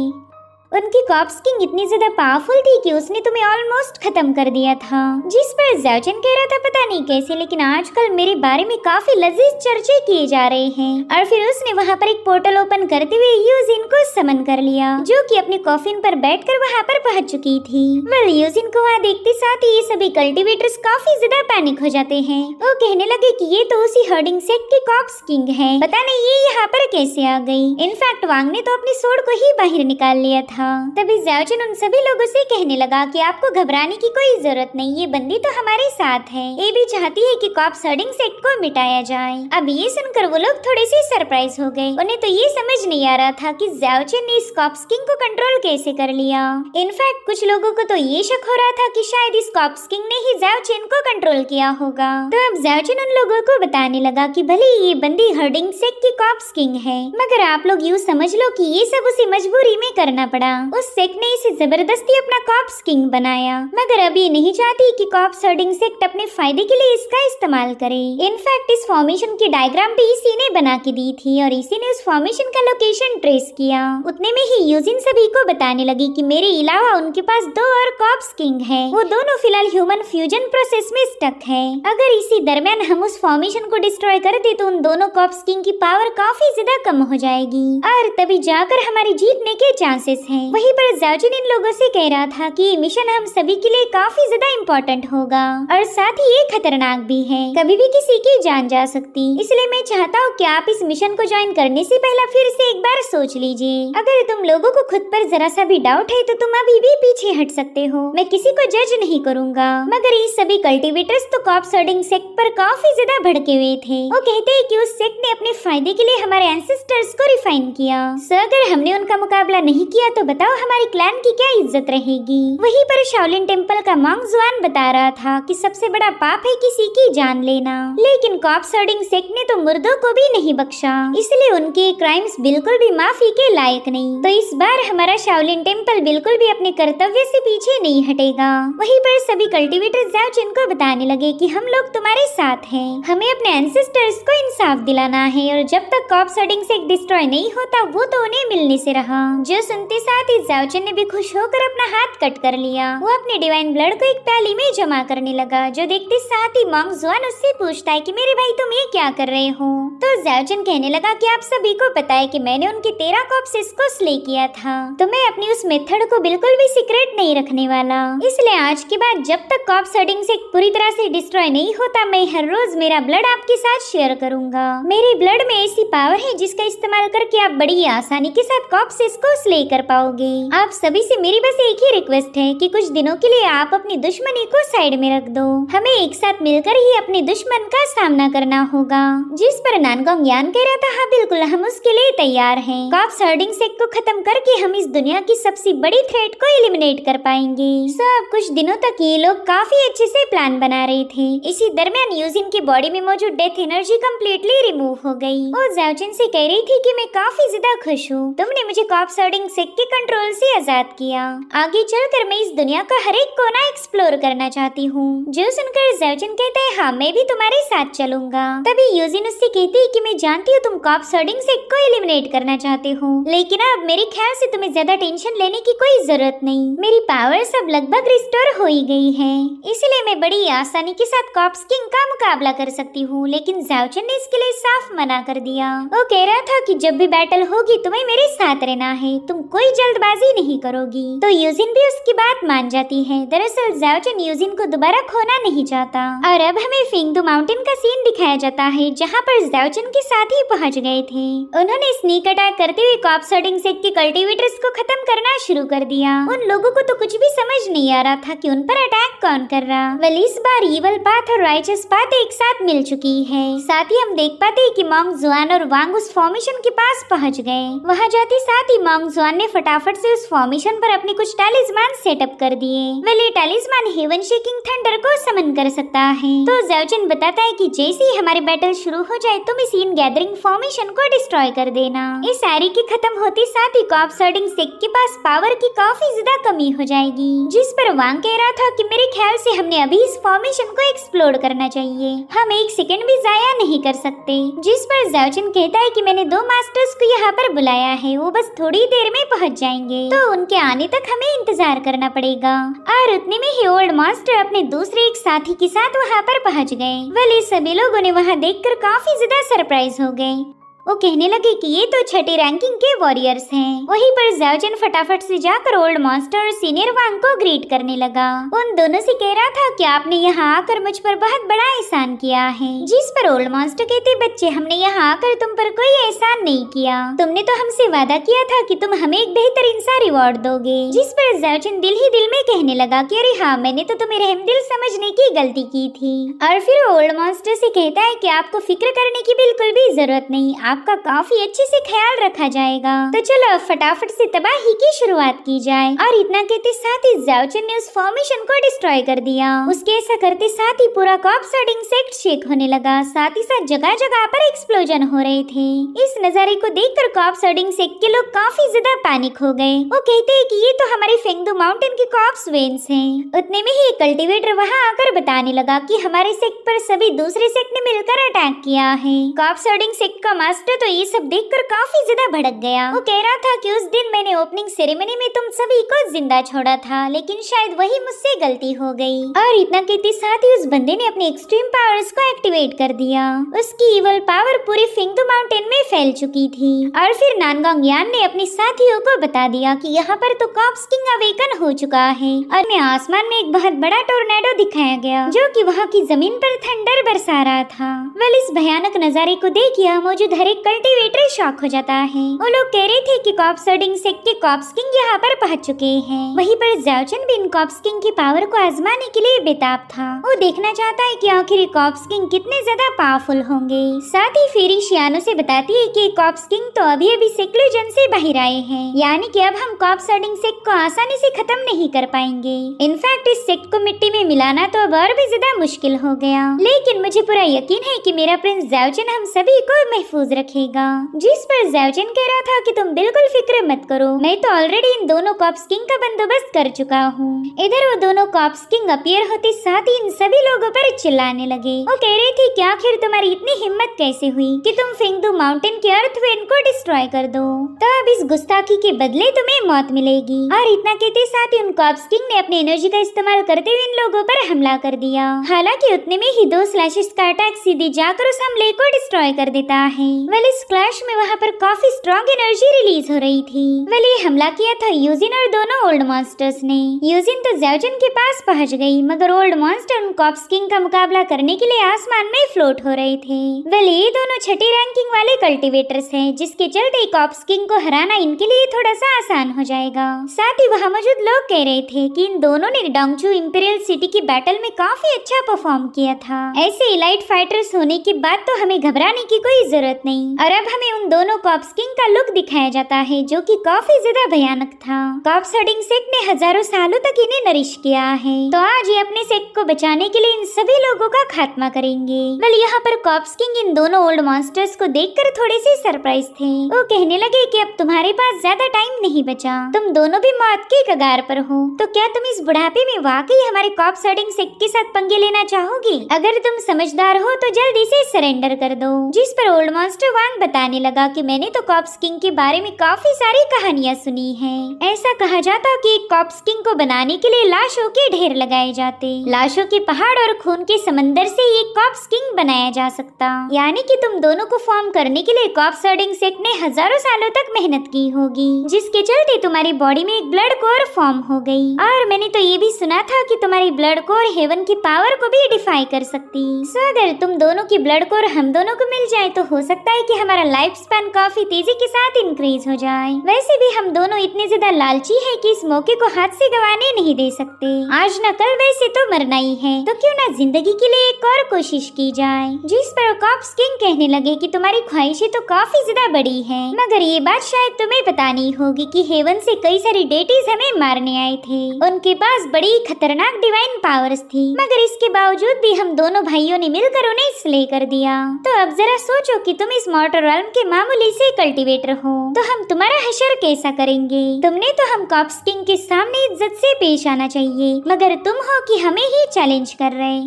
उनकी कॉर्प्स किंग इतनी ज्यादा पावरफुल थी कि उसने तुम्हें ऑलमोस्ट खत्म कर दिया था। जिस पर ज़ाओजिन कह रहा था पता नहीं कैसे, लेकिन आजकल मेरे बारे में काफी लजीज चर्चे किए जा रहे हैं। और फिर उसने वहाँ पर एक पोर्टल ओपन करते हुए यूजिन को समन कर लिया, जो कि अपने कॉफिन पर बैठकर वहाँ पर पहुँच चुकी थी। वेल यूजिन को वहाँ देखते साथ ही ये सभी कल्टीवेटर्स काफी ज्यादा पैनिक हो जाते हैं। वो कहने लगे कि ये तो उसी हर्डिंग सेक के कॉर्प्स किंग है, पता नहीं ये यहाँ पर कैसे आ गई। इनफैक्ट वांग ने तो अपनी सोड को ही बाहर निकाल लिया था। तभी ज़ाओजिन उन सभी लोगों से कहने लगा कि आपको घबराने की कोई जरूरत नहीं, ये बंदी तो हमारे साथ है। ये भी चाहती है कि कॉर्प्स हर्डिंग सेक को मिटाया जाए। अब ये सुनकर वो लोग थोड़े से सरप्राइज हो गए। उन्हें तो ये समझ नहीं आ रहा था कि ज़ाओजिन ने इस कॉर्प्स किंग को कंट्रोल कैसे कर लिया। इनफैक्ट कुछ लोगों को तो ये शक हो रहा था कि शायद इस कॉर्प्स किंग ने ही ज़ाओजिन को कंट्रोल किया होगा। तो अब ज़ाओजिन उन लोगों को बताने लगा कि भले ये बंदी हर्डिंग सेक की कॉर्प्स किंग है, मगर आप लोग यूँ समझ लो कि ये सब उसी मजबूरी में करना पड़ा। उस सेक ने इसे जबरदस्ती अपना कॉर्प्स किंग बनाया, मगर अब ये नहीं चाहती कि कॉर्प्स हर्डिंग सेक्ट अपने फायदे के लिए इसका इस्तेमाल करे। इनफैक्ट इस फॉर्मेशन की डायग्राम भी इसी ने बना के दी थी और इसी ने उस फॉर्मेशन का लोकेशन ट्रेस किया। उतने में ही यूजिन सभी को बताने लगी कि मेरे अलावा उनके पास दो और कॉर्प्स किंग है, वो दोनों फिलहाल ह्यूमन फ्यूजन प्रोसेस में स्टक है। अगर इसी दरमियान हम उस फॉर्मेशन को डिस्ट्रॉय कर दे तो उन दोनों कॉर्प्स किंग की पावर काफी ज्यादा कम हो जाएगी और तभी जाकर हमारे जीतने के चांसेस हैं। वहीं पर ज़ाओजिन इन लोगों से कह रहा था कि मिशन हम सभी के लिए काफी ज्यादा इम्पोर्टेंट होगा और साथ ही ये खतरनाक भी है, कभी भी किसी की जान जा सकती। इसलिए मैं चाहता हूँ कि आप इस मिशन को ज्वाइन करने से पहले फिर से एक बार सोच लीजिए। अगर तुम लोगों को खुद पर जरा सा भी डाउट है तो तुम अभी भी पीछे हट सकते हो, मैं किसी को जज नहीं करूँगा। मगर ये सभी कल्टीवेटर्स तो कॉर्प्स हर्डिंग सेक्ट पर काफी ज्यादा भड़के हुए थे। वो कहते हैं कि उस सेक्ट ने अपने फायदे के लिए हमारे एंसेस्टर्स को रिफाइन किया। सो अगर हमने उनका मुकाबला नहीं किया तो बताओ हमारी क्लैन की क्या इज्जत रहेगी। वहीं पर शाओलिन टेम्पल का मॉन्क जुआन बता रहा था कि सबसे बड़ा पाप है किसी की जान लेना, लेकिन कॉर्प्स हर्डिंग सेक्ट ने तो मुर्दों को भी नहीं बख्शा, इसलिए उनके क्राइम्स बिल्कुल भी माफी के लायक नहीं। तो इस बार हमारा शाओलिन टेम्पल बिल्कुल भी अपने कर्तव्य से पीछे नहीं हटेगा। वहीं पर सभी कल्टीवेटर ज़ाओजिन को बताने लगे कि हम लोग तुम्हारे साथ हैं, हमें अपने एंसेस्टर्स को इंसाफ दिलाना है और जब तक कॉर्प्स हर्डिंग सेक्ट डिस्ट्रॉय नहीं होता वो तो उन्हें मिलने से रहा। जो सुनते साथ ही ज़ाओजिन ने भी खुश होकर अपना हाथ कट कर लिया। वो अपने डिवाइन ब्लड को एक प्याली में जमा करने लगा। जो देखते साथ ही मॉन्क जुआन उससे पूछता है कि मेरे भाई तुम ये क्या कर रहे हो। तो ज़ाओजिन कहने लगा कि आप सभी को पता है कि मैंने उनके 13 कॉर्प्सेस को स्ले किया था, तो मैं अपनी उस मेथड को बिल्कुल भी सीक्रेट नहीं रखने वाला। इसलिए आज के बाद जब तक कॉर्प्स हर्डिंग सेक्ट पूरी तरह से डिस्ट्रॉय नहीं होता मैं हर रोज मेरा ब्लड आपके साथ शेयर करूंगा। मेरे ब्लड में ऐसी पावर है जिसका इस्तेमाल करके आप बड़ी आसानी के साथ कॉर्प्सेस को स्ले कर पाओगे। आप सभी से मेरी बस एक ही रिक्वेस्ट है कि कुछ दिनों के लिए आप अपनी दुश्मनी को साइड में रख दो, हमें एक साथ मिलकर ही अपने दुश्मन का सामना करना होगा। जिस पर नानगोंग यान कह रहा था हाँ बिल्कुल हम उसके लिए तैयार हैं। कॉर्प्स हर्डिंग सेक्ट को खत्म करके हम इस दुनिया की सबसे बड़ी थ्रेट को एलिमिनेट कर पाएंगे। सब कुछ दिनों तक ये लोग काफी अच्छे से प्लान बना रहे थे। इसी दरमियान यूजिन की बॉडी में मौजूद डेथ एनर्जी कम्प्लीटली रिमूव हो गई। वो ज़ाओजिन से कह रही थी कि मैं काफी ज्यादा खुश हूँ, तुमने मुझे कॉर्प्स हर्डिंग सेक्ट के कंट्रोल से आजाद किया। आगे चलकर मैं इस दुनिया का हर एक कोना एक्सप्लोर करना चाहती हूँ। जो सुनकर ज़ाओजिन कहता है हाँ मैं भी तुम्हारे साथ चलूंगा। तभी यूजिन उससे कहती है कि मैं जानती हूँ तुम कॉप्स हर्डिंग सेक्ट को एलिमिनेट करना चाहते हो, लेकिन अब मेरे ख्याल से तुम्हें ज्यादा टेंशन लेने की कोई जरूरत नहीं। मेरी पावर सब लगभग रिस्टोर हो ही गई है, इसलिए मैं बड़ी आसानी के साथ कॉप्स किंग का मुकाबला कर सकती हूँ। लेकिन ज़ाओजिन ने इसके लिए साफ मना कर दिया। वो कह रहा था कि जब भी बैटल होगी तुम्हें मेरे साथ रहना है, तुम कोई जल्दबाजी नहीं करोगी। तो यूजिन भी उसकी बात मान जाती है। दरअसल ज़ाओजिन यूजिन को दोबारा खोना नहीं चाहता। और अब हमें फेंगडू माउंटेन का सीन दिखाया जाता है जहाँ पर ज़ाओजिन के साथ ही पहुँच गए थे। उन्होंने स्नीक अटैक करते हुए कॉप्स हर्डिंग सेक्ट के कल्टीवेटर्स को खत्म करना शुरू कर दिया। उन लोगों को तो कुछ भी समझ नहीं आ रहा था कि उन पर अटैक कौन कर रहा। वेल इस बार ईवल पाथ और राइचस पाथ एक साथ मिल चुकी है। साथ ही हम देख पाते हैं कि मोंग जुआन और वांग उस फॉर्मेशन के पास पहुंच गए। वहां जाते साथ ही मोंग जुआन ने फटाफट से उस फॉर्मेशन पर अपने कुछ टैलिस्मान सेटअप कर दिए। वेल ये टैलिस्मान हेवन शेकिंग थंडर को समन कर सकता है। तो ज़ाओजिन बताता है कि जैसे ही हमारी बैटल शुरू हो जाए तुम इस इन गैदरिंग फॉर्मेशन को डिस्ट्रॉय कर देना। इस एरी के खत्म होते साथ ही कॉप्स हर्डिंग सेक्ट के पास पावर की काफी ज्यादा कमी हो जाएगी। जिस पर वांग कह रहा था कि मेरे ख्याल से हमने अभी इस फॉर्मेशन को एक्सप्लोर करना चाहिए, हम एक सेकंड भी जाया नहीं कर सकते। जिस पर ज़ाओजिन कहता है कि मैंने 2 मास्टर्स को यहाँ पर बुलाया है, वो बस थोड़ी देर में पहुँच जाएंगे, तो उनके आने तक हमें इंतजार करना पड़ेगा। और उतने में ही ओल्ड मास्टर अपने दूसरे एक साथी के साथ वहाँ पर पहुँच गए। वेल सभी लोगों ने वहाँ देखकर काफी ज्यादा सरप्राइज हो गए। वो कहने लगे कि ये तो छठी रैंकिंग के वॉरियर्स हैं। वहीं पर ज़ाओजिन फटाफट से जाकर ओल्ड मास्टर और सीनियर वांग को ग्रीट करने लगा। उन दोनों से कह रहा था कि आपने यहाँ आकर मुझ पर बहुत बड़ा एहसान किया है। जिस पर ओल्ड मास्टर कहते बच्चे हमने यहाँ आकर तुम पर कोई एहसान नहीं किया, तुमने तो हमसे वादा किया था कि तुम हमें एक बेहतरीन सा रिवॉर्ड दोगे। जिस पर ज़ाओजिन दिल ही दिल में कहने लगा कि अरे हाँ मैंने तो तुम्हें रहमदिल समझने की गलती की थी। और फिर ओल्ड मास्टर से कहता है कि आपको फिक्र करने की बिल्कुल भी जरूरत नहीं, आपका काफी अच्छे से ख्याल रखा जाएगा। तो चलो फटाफट से तबाही की शुरुआत की जाए। और इतना कहते साथ ही ज़ाओजिन ने उस फॉर्मेशन को डिस्ट्रॉय कर दिया। उसके ऐसा करते साथ ही पूरा कॉप्स हर्डिंग सेक्ट शेक होने लगा। साथ ही साथ जगह जगह पर एक्सप्लोजन हो रहे थे। इस नजारे को देखकर कॉप्स हर्डिंग सेक्ट के लोग काफी ज्यादा पैनिक हो गए। वो कहते हैं कि ये तो हमारे फेंगडू माउंटेन के कॉप्स वेन्स हैं। उतने में ही एक कल्टीवेटर वहाँ आकर बताने लगा कि हमारे सेक्ट पर सभी दूसरे सेक्ट ने मिलकर अटैक किया है। कॉप्स हर्डिंग सेक्ट का मास्टर तो ये सब देखकर काफी ज्यादा भड़क गया। वो कह रहा था कि उस दिन मैंने ओपनिंग सेरेमनी में तुम सभी को जिंदा छोड़ा था, लेकिन शायद वही मुझसे गलती हो गई। और इतना कहते साथ ही उस बंदे ने अपने एक्सट्रीम पावर्स को एक्टिवेट कर दिया। उसकी इवल पावर पूरे फेंगडू माउंटेन में फैल चुकी थी। और फिर नानगोंग यान ने अपने साथियों को बता दिया कि यहाँ पर तो कॉप्स किंग अवेकन हो चुका है। और में आसमान में एक बहुत बड़ा टोर्नेडो दिखाया गया जो कि वहाँ की जमीन पर थंडर बरसा रहा था। वेल इस भयानक नजारे को देख यह मौजूद हर एक कल्टीवेटर शॉक हो जाता है। वो लोग कह रहे थे कि कॉप्स हर्डिंग सेक्ट के कॉप्स किंग यहाँ पर पहुँच चुके हैं। वहीं पर ज़ाओजिन भी इन कॉप्स किंग की पावर को आजमाने के लिए बेताब था। वो देखना चाहता है कि आखिर कॉप्स किंग कितने ज्यादा पावरफुल होंगे। साथ ही फेरी शियानो से बताती है कि कॉप्स किंग तो अभी सेक्लूजन से बाहर आए हैं, यानी कि अब हम कॉप्स हर्डिंग सेक्ट को आसानी से खत्म नहीं कर पाएंगे। इनफैक्ट इस सेक्ट को मिट्टी में मिलाना तो अब और भी ज्यादा मुश्किल हो गया। लेकिन मुझे पूरा यकीन है कि मेरा प्रिंस ज़ाओजिन हम सभी को महफूज रखेगा। जिस पर ज़ाओजिन कह रहा था कि तुम बिल्कुल फिक्र मत करो, मैं तो ऑलरेडी इन दोनों कॉप्स किंग का बंदोबस्त कर चुका हूँ। इधर वो दोनों कॉप्स किंग अपीयर होते साथ ही इन सभी लोगों पर चिल्लाने लगे। वो कह रहे थे कि आखिर तुम्हारी इतनी हिम्मत कैसे हुई कि तुम फेंगडू माउंटेन के अर्थ वेन को डिस्ट्रॉय कर दो, तो अब इस गुस्ताखी के बदले तुम्हें मौत मिलेगी। और इतना कहते साथ ही उन कॉप्स किंग ने अपनी एनर्जी का इस्तेमाल करते हुए इन लोगों पर हमला कर दिया। हालांकि उतने में ही 2 स्लैशेस का अटैक सीधे जाकर उस हमले को डिस्ट्रॉय कर देता है। वेल इस क्लैश में वहाँ पर काफी स्ट्रॉन्ग एनर्जी रिलीज हो रही थी। वेल ये हमला किया था यूजिन और दोनों ओल्ड मॉन्स्टर्स ने। यूजिन तो ज़ाओजिन के पास पहुँच गई, मगर ओल्ड मॉन्स्टर उन कॉप्स किंग का मुकाबला करने के लिए आसमान में फ्लोट हो रहे थे। वेल ये दोनों छठी रैंकिंग वाले कल्टीवेटर्स हैं, जिसके चलते कॉप्स किंग को हराना इनके लिए थोड़ा सा आसान हो जाएगा। साथ ही वहाँ मौजूद लोग कह रहे थे कि इन दोनों ने डोंगचू इंपीरियल सिटी की बैटल में काफी अच्छा परफॉर्म किया था। ऐसे इलाइट फाइटर्स होने के बाद तो हमें घबराने की कोई जरूरत नहीं। और अब हमें उन दोनों कॉप्स किंग का लुक दिखाया जाता है जो कि काफी ज्यादा भयानक था। कॉप्स हर्डिंग सेक्ट ने हजारों सालों तक इन्हें नरिश किया है, तो आज ये अपने सेक्ट को बचाने के लिए इन सभी लोगों का खात्मा करेंगे। करेंगे। वेल यहाँ पर कॉप्स किंग इन दोनों ओल्ड मॉन्स्टर्स को देखकर थोड़े से सरप्राइज थे। वो कहने लगे कि अब तुम्हारे पास ज्यादा टाइम नहीं बचा, तुम दोनों भी मौत के कगार पर हो, तो क्या तुम इस बुढ़ापे में वाकई हमारे कॉप्स हर्डिंग सेक्ट के साथ पंगे लेना चाहोगी? अगर तुम समझदार हो तो जल्दी से सरेंडर कर दो। जिस पर ओल्ड मॉन्स्टर वांग बताने लगा कि मैंने तो कॉप्स किंग के बारे में काफी सारी कहानियां सुनी हैं। ऐसा कहा जाता कि एक कॉप्स किंग को बनाने के लिए लाशों के ढेर लगाए जाते, लाशों के पहाड़ और खून के समंदर से एक कॉप्स किंग बनाया जा सकता। यानी कि तुम दोनों को फॉर्म करने के लिए कॉप्स हर्डिंग सेक्ट ने हजारों सालों तक मेहनत की होगी, जिसके चलते तुम्हारी बॉडी में एक ब्लड कोर फॉर्म हो गई। और मैंने तो ये भी सुना था कि तुम्हारी ब्लड कोर हेवन की पावर को भी डिफाई कर सकती। सो अगर तुम दोनों की ब्लड कोर हम दोनों को मिल जाए तो हो सकता है कि हमारा लाइफ स्पैन काफी तेजी के साथ इंक्रीज हो जाए। वैसे भी हम दोनों इतने ज्यादा लालची हैं कि इस मौके को हाथ से गंवाने नहीं दे सकते। आज न कल वैसे तो मरना ही है, तो क्यों ना जिंदगी के लिए एक और कोशिश की जाए। जिस पर कॉप्स किंग कहने लगे कि तुम्हारी ख्वाहिशें तो काफी ज्यादा बड़ी हैं, मगर ये बात शायद तुम्हें पता नहीं होगी कि हेवन से कई सारी डेटीज हमें मारने आए थे। उनके पास बड़ी खतरनाक डिवाइन पावर्स थी, मगर इसके बावजूद भी हम दोनों भाइयों ने मिलकर उन्हें स्ले कर दिया। तो अब जरा सोचो कि तुम इस मॉर्टर रेल्म के मामूली से कल्टीवेटर हो, तो हम तुम्हारा हशर कैसा करेंगे? तुमने तो हम कॉप्स किंग के सामने इज्जत से पेश आना चाहिए, मगर तुम हो कि हमें ही चैलेंज कर रहे।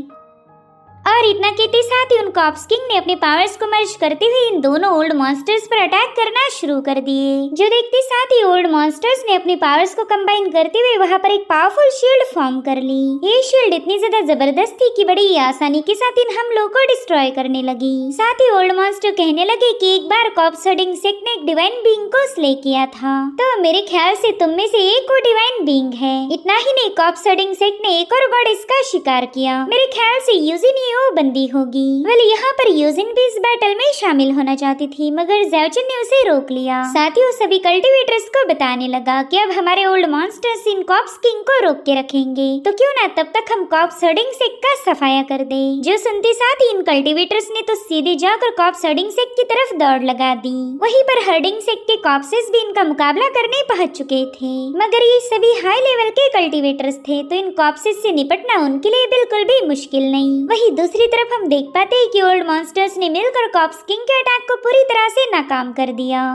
और इतना कहते साथ ही उन कॉप्स किंग ने अपने पावर्स को मर्ज करते हुए इन दोनों ओल्ड मॉन्स्टर्स पर अटैक करना शुरू कर दिए। जो देखते साथ ही ओल्ड मॉन्स्टर्स ने अपने पावर्स को कंबाइन करते हुए वहां पर एक पावरफुल शील्ड फॉर्म कर ली। ये शील्ड इतनी ज्यादा जबरदस्त थी कि बड़ी आसानी के साथ इन हमलों को डिस्ट्रॉय करने लगी। साथ ही ओल्ड मॉन्स्टर कहने लगे कि एक बार कॉप्स हर्डिंग सेक्ट ने एक डिवाइन बीइंग को स्ले किया था, तो मेरे ख्याल से तुम में से एक को डिवाइन बीइंग है। इतना ही नहीं, कॉप्स हर्डिंग सेक्ट ने एक और गॉडेस का शिकार किया। मेरे ख्याल से यूजिन वो बंदी होगी। वेल यहाँ पर यूजिन भी इस बैटल में शामिल होना चाहती थी, मगर ज़ाओचिन ने उसे रोक लिया। साथ ही वो सभी कल्टीवेटर्स को बताने लगा कि अब हमारे ओल्ड मॉन्स्टर्स इन कॉप्स किंग को रोक के रखेंगे, तो क्यों ना तब तक हम कॉप्स हर्डिंग सेक्ट का सफाया कर दे। जो सुनते साथ ही इन कल्टीवेटर्स ने तो सीधे जाकर कॉप्स हर्डिंग सेक्ट की तरफ दौड़ लगा दी। वहीं पर हर्डिंग सेक्ट के कॉप्सेस भी इनका मुकाबला करने पहुंच चुके थे, मगर ये सभी हाई लेवल के कल्टीवेटर्स थे, तो इन कॉप्सेस से निपटना उनके लिए बिल्कुल भी मुश्किल नहीं। वहीं दूसरी तरफ हम देख पाते हैं कि ओल्ड मॉन्स्टर्स ने मिलकर कॉप्स किंग के अटैक को पूरी तरह से नाकाम कर दिया।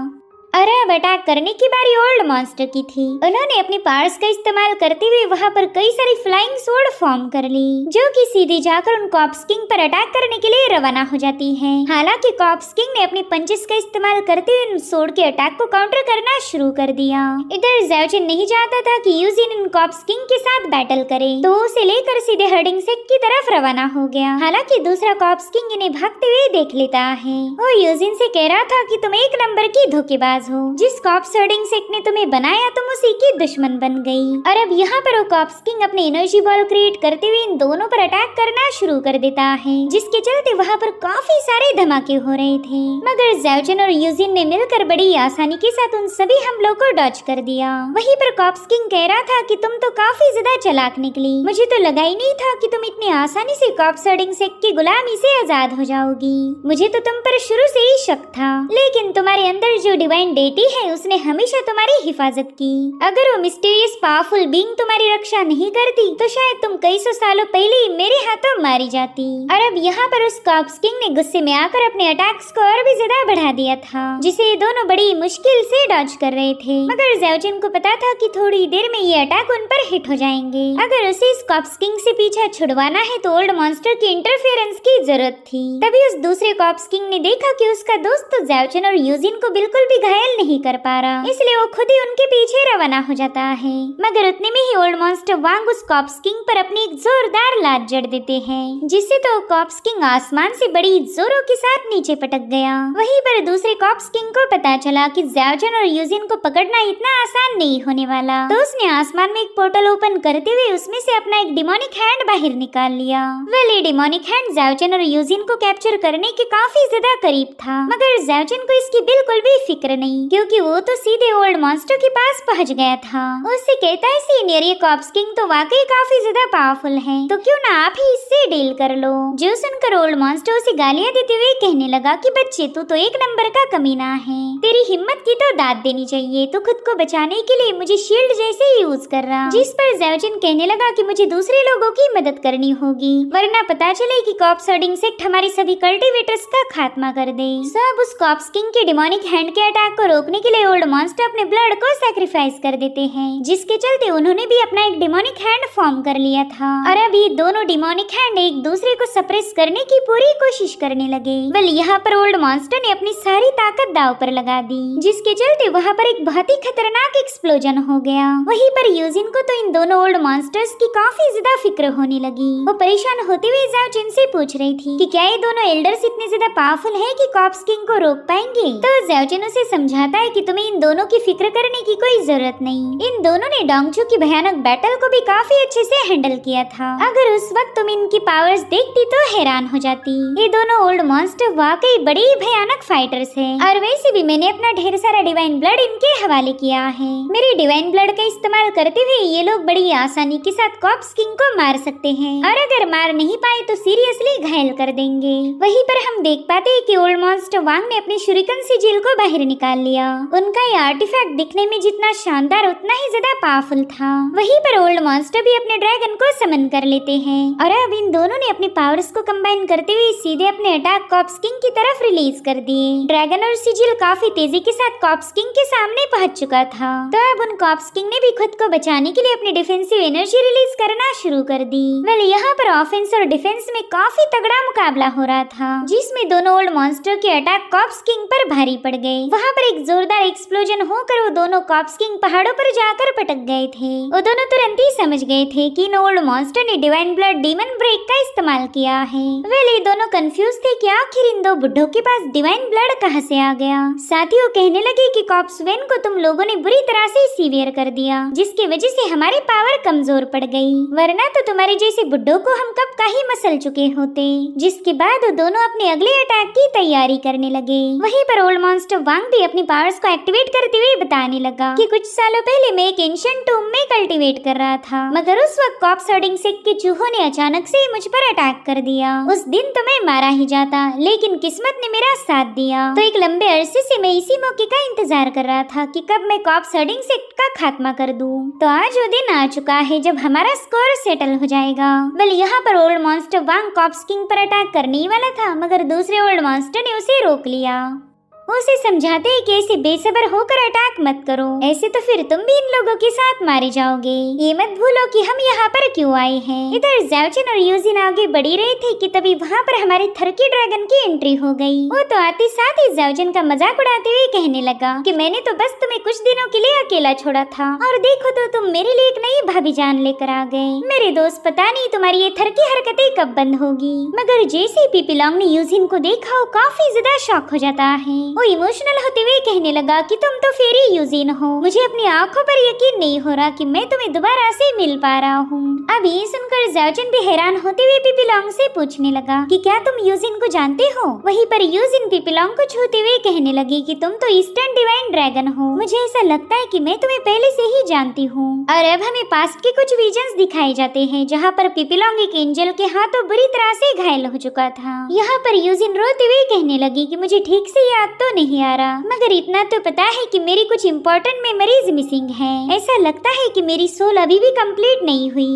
और अब अटैक करने की बारी ओल्ड मॉन्स्टर की थी। उन्होंने अपनी पावर्स का इस्तेमाल करते हुए वहां पर कई सारी फ्लाइंग स्वॉर्ड फॉर्म कर ली, जो कि सीधे जाकर उन कॉप्स किंग पर अटैक करने के लिए रवाना हो जाती हैं। हालांकि कॉप्स किंग ने अपनी पंचेस का इस्तेमाल करते हुए उन स्वॉर्ड के अटैक को काउंटर करना शुरू कर दिया। इधर ज़ाओचिन नहीं चाहता था कि यूजिन इन कॉप्स किंग के साथ बैटल करे, तो उसे लेकर सीधे हर्डिंग सेक्ट की तरफ रवाना हो गया। हालांकि दूसरा कॉप्स किंग इन्हें भागते हुए देख लेता है। वो यूजिन से कह रहा था कि तुम एक नंबर की धोखेबाज हो, जिस कॉप्स हर्डिंग सेक्ट ने तुम्हें बनाया तुम उसी की दुश्मन बन गई। और अब यहाँ पर वो कॉप्स किंग अपनी एनर्जी बॉल क्रिएट करते हुए इन दोनों पर अटैक करना शुरू कर देता है, जिसके चलते वहाँ पर काफी सारे धमाके हो रहे थे, मगर ज़ाओचिन और यूजिन ने मिलकर बड़ी आसानी के साथ उन सभी हमलों को डॉच कर दिया। वहीं पर कॉप्स किंग कह रहा था कि तुम तो काफी ज्यादा चालाक निकली, मुझे तो लगा ही नहीं था कि तुम इतनी आसानी से कॉप्स हर्डिंग सेक्ट की गुलामी से आजाद हो जाओगी। मुझे तो तुम पर शुरू से ही शक था, लेकिन तुम्हारे अंदर जो डिवाइन डेटी है उसने हमेशा तुम्हारी हिफाजत की। अगर वो मिस्टीरियस पावरफुल बीइंग तुम्हारी रक्षा नहीं करती तो शायद तुम कई सौ सालों पहले ही मेरे हाथों मारी जाती। और अब यहाँ पर उस कॉप्स किंग ने गुस्से में आकर अपने अटैक्स को और भी ज्यादा बढ़ा दिया था, जिसे दोनों बड़ी मुश्किल से डॉज कर रहे थे, मगर ज़ाओचिन को पता था कि थोड़ी देर में ये अटैक उन पर हिट हो जाएंगे। अगर उसे इस कॉप्स किंग से पीछा छुड़वाना है तो ओल्ड मॉन्स्टर की इंटरफेरेंस की जरूरत थी। तभी उस दूसरे कॉप्स किंग ने देखा कि उसका दोस्त तो ज़ाओचिन और यूजिन को बिल्कुल भी घायल नहीं कर पा रहा, इसलिए वो खुद ही उनके पीछे रवाना हो जाता है। मगर उतने में ही ओल्ड मॉन्स्टर वांग उस कॉप्स किंग पर अपनी एक जोरदार लात जड़ देते हैं, जिससे तो कॉप्स किंग आसमान से बड़ी जोरों के साथ नीचे पटक गया। वहीं पर दूसरे कॉप्स किंग को पता चला कि ज़ाओचिन और यूजिन को पकड़ना इतना आसान नहीं होने वाला, तो उसने आसमान में एक पोर्टल ओपन करते हुए उसमें से अपना एक डिमोनिक हैंड बाहर निकाल लिया। वेल ये डिमोनिक हैंड ज़ाओचिन और यूजिन को कैप्चर करने के काफी ज्यादा करीब था, मगर ज़ाओचिन को इसकी बिल्कुल भी फिक्र नहीं नहीं, क्योंकि वो तो सीधे ओल्ड मॉन्स्टर के पास पहुंच गया था। उससे कहता है सीनियर, ये कॉप्स किंग तो वाकई काफी ज्यादा पावरफुल है, तो क्यों ना आप ही इससे डील कर लो। जो सुनकर ओल्ड मॉन्स्टर उसे गालियां देते हुए कहने लगा कि बच्चे तू तो एक नंबर का कमीना है, तेरी हिम्मत की तो दाद देनी चाहिए, तो खुद को बचाने के लिए मुझे शील्ड जैसे यूज कर रहा। जिस पर ज़ाओजिन कहने लगा कि मुझे दूसरे लोगों की मदद करनी होगी, वरना पता चले कि कॉप्स हर्डिंग सेक्ट हमारी सभी कल्टीवेटर्स का खात्मा कर दे। सब उस कॉप्स किंग के डिमोनिक हैंड के अटैक को रोकने के लिए ओल्ड मॉन्स्टर अपने ब्लड को सैक्रिफाइस कर देते हैं, जिसके चलते उन्होंने भी अपना एक डिमोनिक हैंड फॉर्म कर लिया था। और अब ये दोनों डिमोनिक हैंड एक दूसरे को सप्रेस करने की पूरी कोशिश करने लगे। वेल यहाँ पर ओल्ड मॉन्स्टर ने अपनी सारी ताकत दांव पर लगा दी, जिसके चलते वहाँ पर एक बहुत ही खतरनाक एक्सप्लोजन हो गया। वहीं पर यूजिन को तो इन दोनों ओल्ड मॉन्स्टर्स की काफी ज्यादा फिक्र होने लगी। वो परेशान होते हुए ज़ाओजिन से पूछ रही थी कि क्या ये दोनों एल्डर्स इतने ज्यादा पावरफुल हैं कि कॉप्स किंग को रोक पाएंगे। तो ज़ाओजिन उसे समझाता है कि तुम्हें इन दोनों की फिक्र करने की कोई जरूरत नहीं। इन दोनों ने डोंगचू की भयानक बैटल को भी काफी अच्छे से हैंडल किया था। अगर उस वक्त तुम इनकी पावर्स देखती तो हैरान हो जाती। ये दोनों ओल्ड मॉन्स्टर वाकई बड़े ही भयानक फाइटर्स हैं। और वैसे भी मैंने अपना ढेर सारा डिवाइन ब्लड इनके हवाले किया है। मेरे डिवाइन ब्लड का इस्तेमाल करते हुए ये लोग बड़ी आसानी के साथ कॉप्स किंग को मार सकते हैं, और अगर मार नहीं पाए तो सीरियसली घायल कर देंगे। वहीं पर हम देख पाते हैं कि ओल्ड मॉन्स्टर वांग ने अपनी शुरिकन से झील को बाहर निकाल लिया। उनका ये आर्टिफैक्ट दिखने में जितना शानदार उतना ही ज्यादा पावरफुल था। वहीं पर ओल्ड मॉन्स्टर भी अपने ड्रैगन को समन कर लेते हैं, और अब इन दोनों ने अपने पावर्स को कंबाइन करते हुए सीधे अपने अटैक कॉप्स किंग की तरफ रिलीज कर दिए। ड्रैगन और सिजिल काफी तेजी के साथ कॉप्स किंग के सामने पहुंच चुका था। तो अब उन कॉप्स किंग ने भी खुद को बचाने के लिए अपनी डिफेंसिव एनर्जी रिलीज करना शुरू कर दी। वेल यहाँ पर ऑफेंस और डिफेंस में काफी तगड़ा मुकाबला हो रहा था, जिसमें दोनों ओल्ड मॉन्स्टर के अटैक कॉप्स किंग पर भारी पड़ गए। वहाँ पर एक जोरदार एक्सप्लोजन होकर वो दोनों कॉप्स किंग पहाड़ों पर जाकर पटक गए थे। वो दोनों तुरंत ही समझ गए थे कि इन ओल्ड मॉन्स्टर ने डिवाइन ब्लड डीमन ब्रेक का इस्तेमाल किया है। वेल ये दोनों कंफ्यूज थे कि आखिर इन दो बुड्ढों के पास डिवाइन ब्लड कहाँ से आ गया। साथ ही वो कहने लगे कि कॉप्स वेन को तुम लोगों ने बुरी तरह से सीवियर कर दिया, जिसकी वजह से हमारी पावर कमजोर पड़ गई, वरना तो तुम्हारे जैसे बुड्ढों को हम कब का ही मसल चुके होते। जिसके बाद वो दोनों अपने अगले अटैक की तैयारी करने लगे। वहीं पर ओल्ड मॉन्स्टर वांग भी अपनी पावर्स को एक्टिवेट करते हुए बताने लगा कि कुछ सालों पहले मैं एक एंशिएंट टूम में कल्टीवेट कर रहा था, मगर उस वक्त कॉप्स हर्डिंग सेक्ट के चूहों ने अचानक से मुझ पर अटैक कर दिया। उस दिन तो मैं मारा ही जाता, लेकिन किस्मत ने मेरा साथ दिया। तो एक लंबे अरसे से मैं इसी मौके का इंतजार कर रहा था कि कब मैं कॉप्स हर्डिंग सेक्ट का खात्मा कर दूं। तो आज वो दिन आ चुका है जब हमारा स्कोर सेटल हो जाएगा। वेल यहाँ पर ओल्ड मॉन्स्टर वांग कॉप्स किंग पर अटैक करने ही वाला था, मगर दूसरे ओल्ड मॉन्स्टर ने उसे रोक लिया। उसे समझाते हैं कि ऐसे बेसब्र होकर अटैक मत करो, ऐसे तो फिर तुम भी इन लोगों के साथ मारे जाओगे। ये मत भूलो कि हम यहाँ पर क्यों आए हैं। इधर ज़ाओजिन और यूजिन आगे बढ़ी रहे थे कि तभी वहाँ पर हमारे थर्की ड्रैगन की एंट्री हो गई। वो तो आते साथ ही ज़ाओजिन का मजाक उड़ाते हुए कहने लगा कि मैंने तो बस तुम्हें कुछ दिनों के लिए अकेला छोड़ा था, और देखो तो तुम मेरे लिए एक नई भाभी जान लेकर आ गए। मेरे दोस्त, पता नहीं तुम्हारी ये थर्की हरकतें कब बंद होगी। मगर जैसे ही पीपीलोंग ने यूजिन को देखा, वो काफी ज्यादा शॉक हो जाता है। वो इमोशनल होते हुए कहने लगा कि तुम तो फेरी यूजिन हो, मुझे अपनी आंखों पर यकीन नहीं हो रहा कि मैं तुम्हें दोबारा से मिल पा रहा हूँ। अब ये सुनकर ज़ाओजिन भी हैरान होते हुए पीपीलोंग से पूछने लगा कि क्या तुम यूजिन को जानते हो। वहीं पर यूजिन पीपीलोंग को छूते हुए कहने लगी कि तुम तो ईस्टर्न डिवाइन ड्रैगन हो, मुझे ऐसा लगता है कि मैं तुम्हें पहले से ही जानती हूँ। और अब हमें पास्ट के कुछ विजन्स दिखाए जाते हैं, जहाँ पर पीपीलोंग एक एंजल के हाथों बुरी तरह से घायल हो चुका था। यहाँ पर यूजिन रोते हुए कहने लगी कि मुझे ठीक से याद तो नहीं आ रहा, मगर इतना तो पता है कि मेरी कुछ इम्पोर्टेंट मेमोरीज मिसिंग है। ऐसा लगता है कि मेरी सोल अभी भी कंप्लीट नहीं हुई।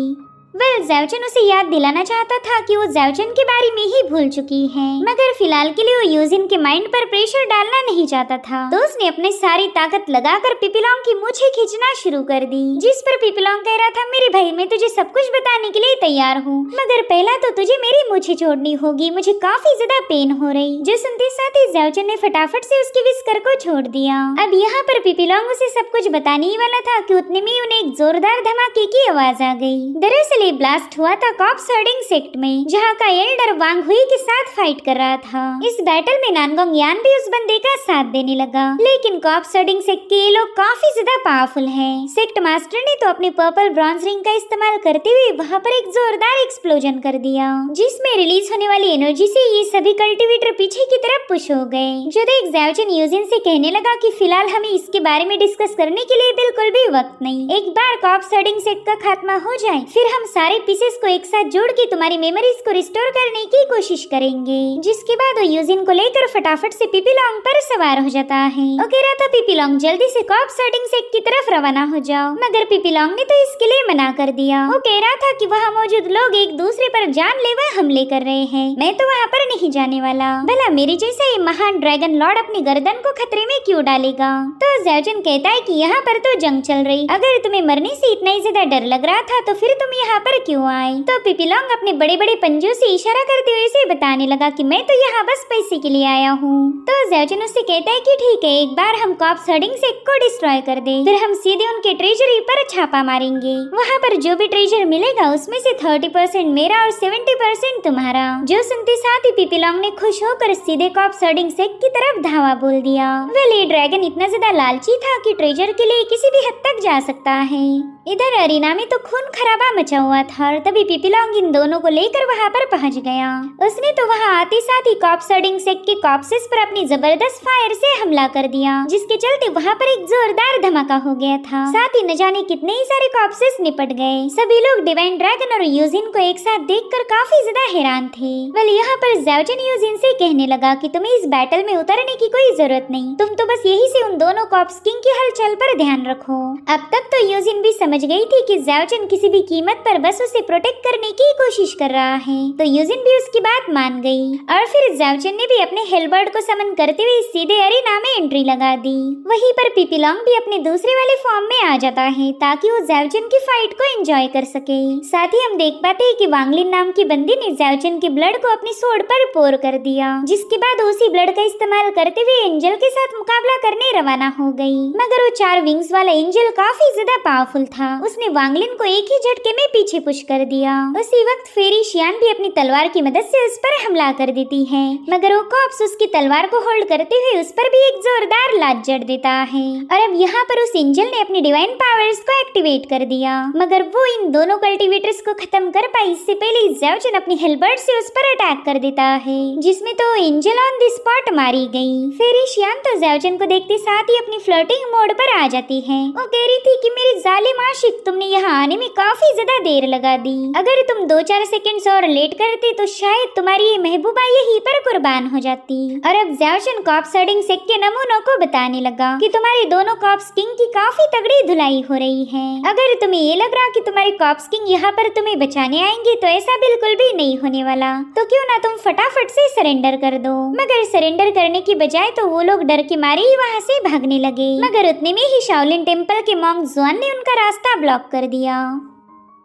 वेल ज़ाओजिन उसे याद दिलाना चाहता था कि वो ज़ाओजिन के बारे में ही भूल चुकी है, मगर फिलहाल के लिए वो यूजिन के माइंड पर प्रेशर डालना नहीं चाहता था। तो उसने अपनी सारी ताकत लगाकर पीपीलोंग की मूछें खींचना शुरू कर दी, जिस पर पीपीलोंग कह रहा था, मेरे भाई मैं तुझे सब कुछ बताने के लिए तैयार हूँ, मगर पहला तो तुझे मेरी मूछें छोड़नी होगी, मुझे काफी ज्यादा पेन हो रही। जो सुनते साथ ही ज़ाओजिन ने फटाफट से उसके विस्कर को छोड़ दिया। अब यहाँ पर पीपीलोंग उसे सब कुछ बताने ही वाला था कि उतने में उन्हें एक जोरदार धमाके की आवाज आ गई। दरअसल पहले ब्लास्ट हुआ था कॉप्स हर्डिंग सेक्ट में, जहाँ का एल्डर वांग हुई के साथ फाइट कर रहा था। इस बैटल में नानगोंग यान भी उस बंदे का साथ देने लगा, लेकिन कॉप्स हर्डिंग सेक्ट के ये लोग काफी ज्यादा पावरफुल हैं। सेक्ट मास्टर ने तो अपने पर्पल ब्रॉन्ज रिंग का इस्तेमाल करते हुए वहाँ पर एक जोरदार एक्सप्लोजन कर दिया, जिसमें रिलीज होने वाली एनर्जी से ये सभी कल्टीवेटर पीछे की तरफ पुश हो गए। जो देख ज़ाओजिन यूजिन से कहने लगा कि फिलहाल हमें इसके बारे में डिस्कस करने के लिए बिल्कुल भी वक्त नहीं। एक बार कॉप्स हर्डिंग सेक्ट का खात्मा हो जाए, फिर हम सारे पीसेस को एक साथ जोड़ के तुम्हारी मेमोरीज को रिस्टोर करने की कोशिश करेंगे। जिसके बाद वो यूजिन को लेकर फटाफट से पीपीलोंग पर सवार हो जाता है। वो कह रहा था पीपीलोंग जल्दी से कॉप्स हर्डिंग सेक्ट की तरफ रवाना हो जाओ, मगर पीपीलोंग ने तो इसके लिए मना कर दिया। वो कह रहा था कि वहाँ मौजूद लोग एक दूसरे पर जानलेवा हमले कर रहे हैं, मैं तो वहाँ पर नहीं जाने वाला। भला मेरे जैसा ये महान ड्रैगन लॉर्ड अपनी गर्दन को खतरे में क्यों डालेगा? तो ज़ाओजिन कहता है कि यहाँ पर तो जंग चल रही, अगर तुम्हें मरने से इतना ही ज्यादा डर लग रहा था तो फिर तुम यहाँ पर क्यों आए? तो पीपीलोंग अपने बड़े बड़े पंजों से इशारा करते हुए उसे बताने लगा कि मैं तो यहाँ बस पैसे के लिए आया हूँ। तो ज़ाओजिन उससे कहता है कि ठीक है, एक बार हम कॉप्स हर्डिंग सेक्ट को डिस्ट्रॉय कर दे, फिर हम सीधे उनके ट्रेजरी पर छापा मारेंगे। वहाँ पर जो भी ट्रेजर मिलेगा उसमें से 30% मेरा और 70% तुम्हारा। जो सुनते साथ ही पीपीलोंग ने खुश होकर सीधे कॉप्स हर्डिंग सेक्ट की तरफ धावा बोल दिया। वेल, ये ड्रैगन इतना ज्यादा लालची था कि ट्रेजर के लिए किसी भी हद तक जा सकता है। इधर अरीना में तो खून खराबा मचा हुआ था और तभी पीपीलोंग इन दोनों को लेकर वहाँ पर पहुँच गया। उसने तो वहाँ आते साथ ही कॉप्स हर्डिंग सेक्ट के कॉप्सेस पर अपनी जबरदस्त फायर से हमला कर दिया, जिसके चलते वहाँ पर एक जोरदार धमाका हो गया था। साथ ही न जाने कितने ही सारे कॉप्सेस निपट गए। सभी लोग डिवाइन ड्रैगन और यूजिन को एक साथ देखकर काफी ज्यादा हैरान थे। वेल, यहाँ पर ज़ाओजिन यूजिन से कहने लगा कि तुम्हें इस बैटल में उतरने की कोई जरूरत नहीं, तुम तो बस यही से उन दोनों कॉप्स किंग की हलचल पर ध्यान रखो। अब तक तो यूजिन भी समझ गई थी कि ज़ाओजिन किसी भी कीमत पर बस उसे प्रोटेक्ट करने की कोशिश कर रहा है, तो यूजिन भी उसकी बात मान गई और फिर ज़ाओजिन ने भी अपने हेलबर्ड को समन करते हुए सीधे अरीना में एंट्री लगा दी। वहीं पर पीपीलोंग भी अपने दूसरे वाले फॉर्म में आ जाता है ताकि वो ज़ाओजिन की फाइट को एंजॉय कर सके। साथ ही हम देख पाते हैं कि वांगलिन नाम की बंदी ने ज़ाओजिन के ब्लड को अपनी सोड पर पोर कर दिया, जिसके बाद उसी ब्लड का इस्तेमाल करते हुए एंजल के साथ मुकाबला करने रवाना हो गई। मगर वो 4 विंग्स वाला एंजल काफी ज्यादा पावरफुल था, उसने वांगलिन को एक ही झटके में पीछे पुश कर दिया। उसी वक्त फेरी शियान भी अपनी तलवार की मदद से उस पर हमला कर देती है, मगर वो कॉप्स उसकी तलवार को होल्ड करते हुए उस पर भी एक जोरदार लात जड़ देता है और अब यहाँ पर उस एंजल ने अपनी डिवाइन पावर्स को एक्टिवेट कर दिया, मगर वो इन दोनों कल्टीवेटर्स को खत्म कर पाई इससे पहले ज़ाओजिन अपनी हेलबर्ड से उस पर अटैक कर देता है, जिसमें तो एंजल ऑन द स्पॉट मारी गई। फेरी शियान तो ज़ाओजिन को देखते साथ ही अपनी फ्लर्टिंग मोड पर आ जाती है। वो कह रही थी कि मेरी जालिम आशिक, तुमने यहाँ आने में काफी ज्यादा देर लगा दी, अगर तुम 2-4 सेकंड्स और लेट करते तो शायद तुम्हारी ये महबूबा यहीं पर कुर्बान हो जाती। और अब ज़ाओजिन कॉप्स हर्डिंग सेक्ट के नमूनों को बताने लगा कि तुम्हारे दोनों कॉप्स किंग की काफी तगड़ी धुलाई हो रही है। अगर तुम्हें ये लग रहा कि तुम्हारे कॉप्स किंग यहाँ पर तुम्हें बचाने आएंगे तो ऐसा बिल्कुल भी नहीं होने वाला, तो क्यों ना तुम फटाफट से सरेंडर कर दो। मगर सरेंडर करने की बजाय तो वो लोग डर के मारे ही वहाँ से भागने लगे, मगर उतने में ही शाओलिन टेम्पल के मॉन्क जुआन ने उनका रास्ता ब्लॉक कर दिया।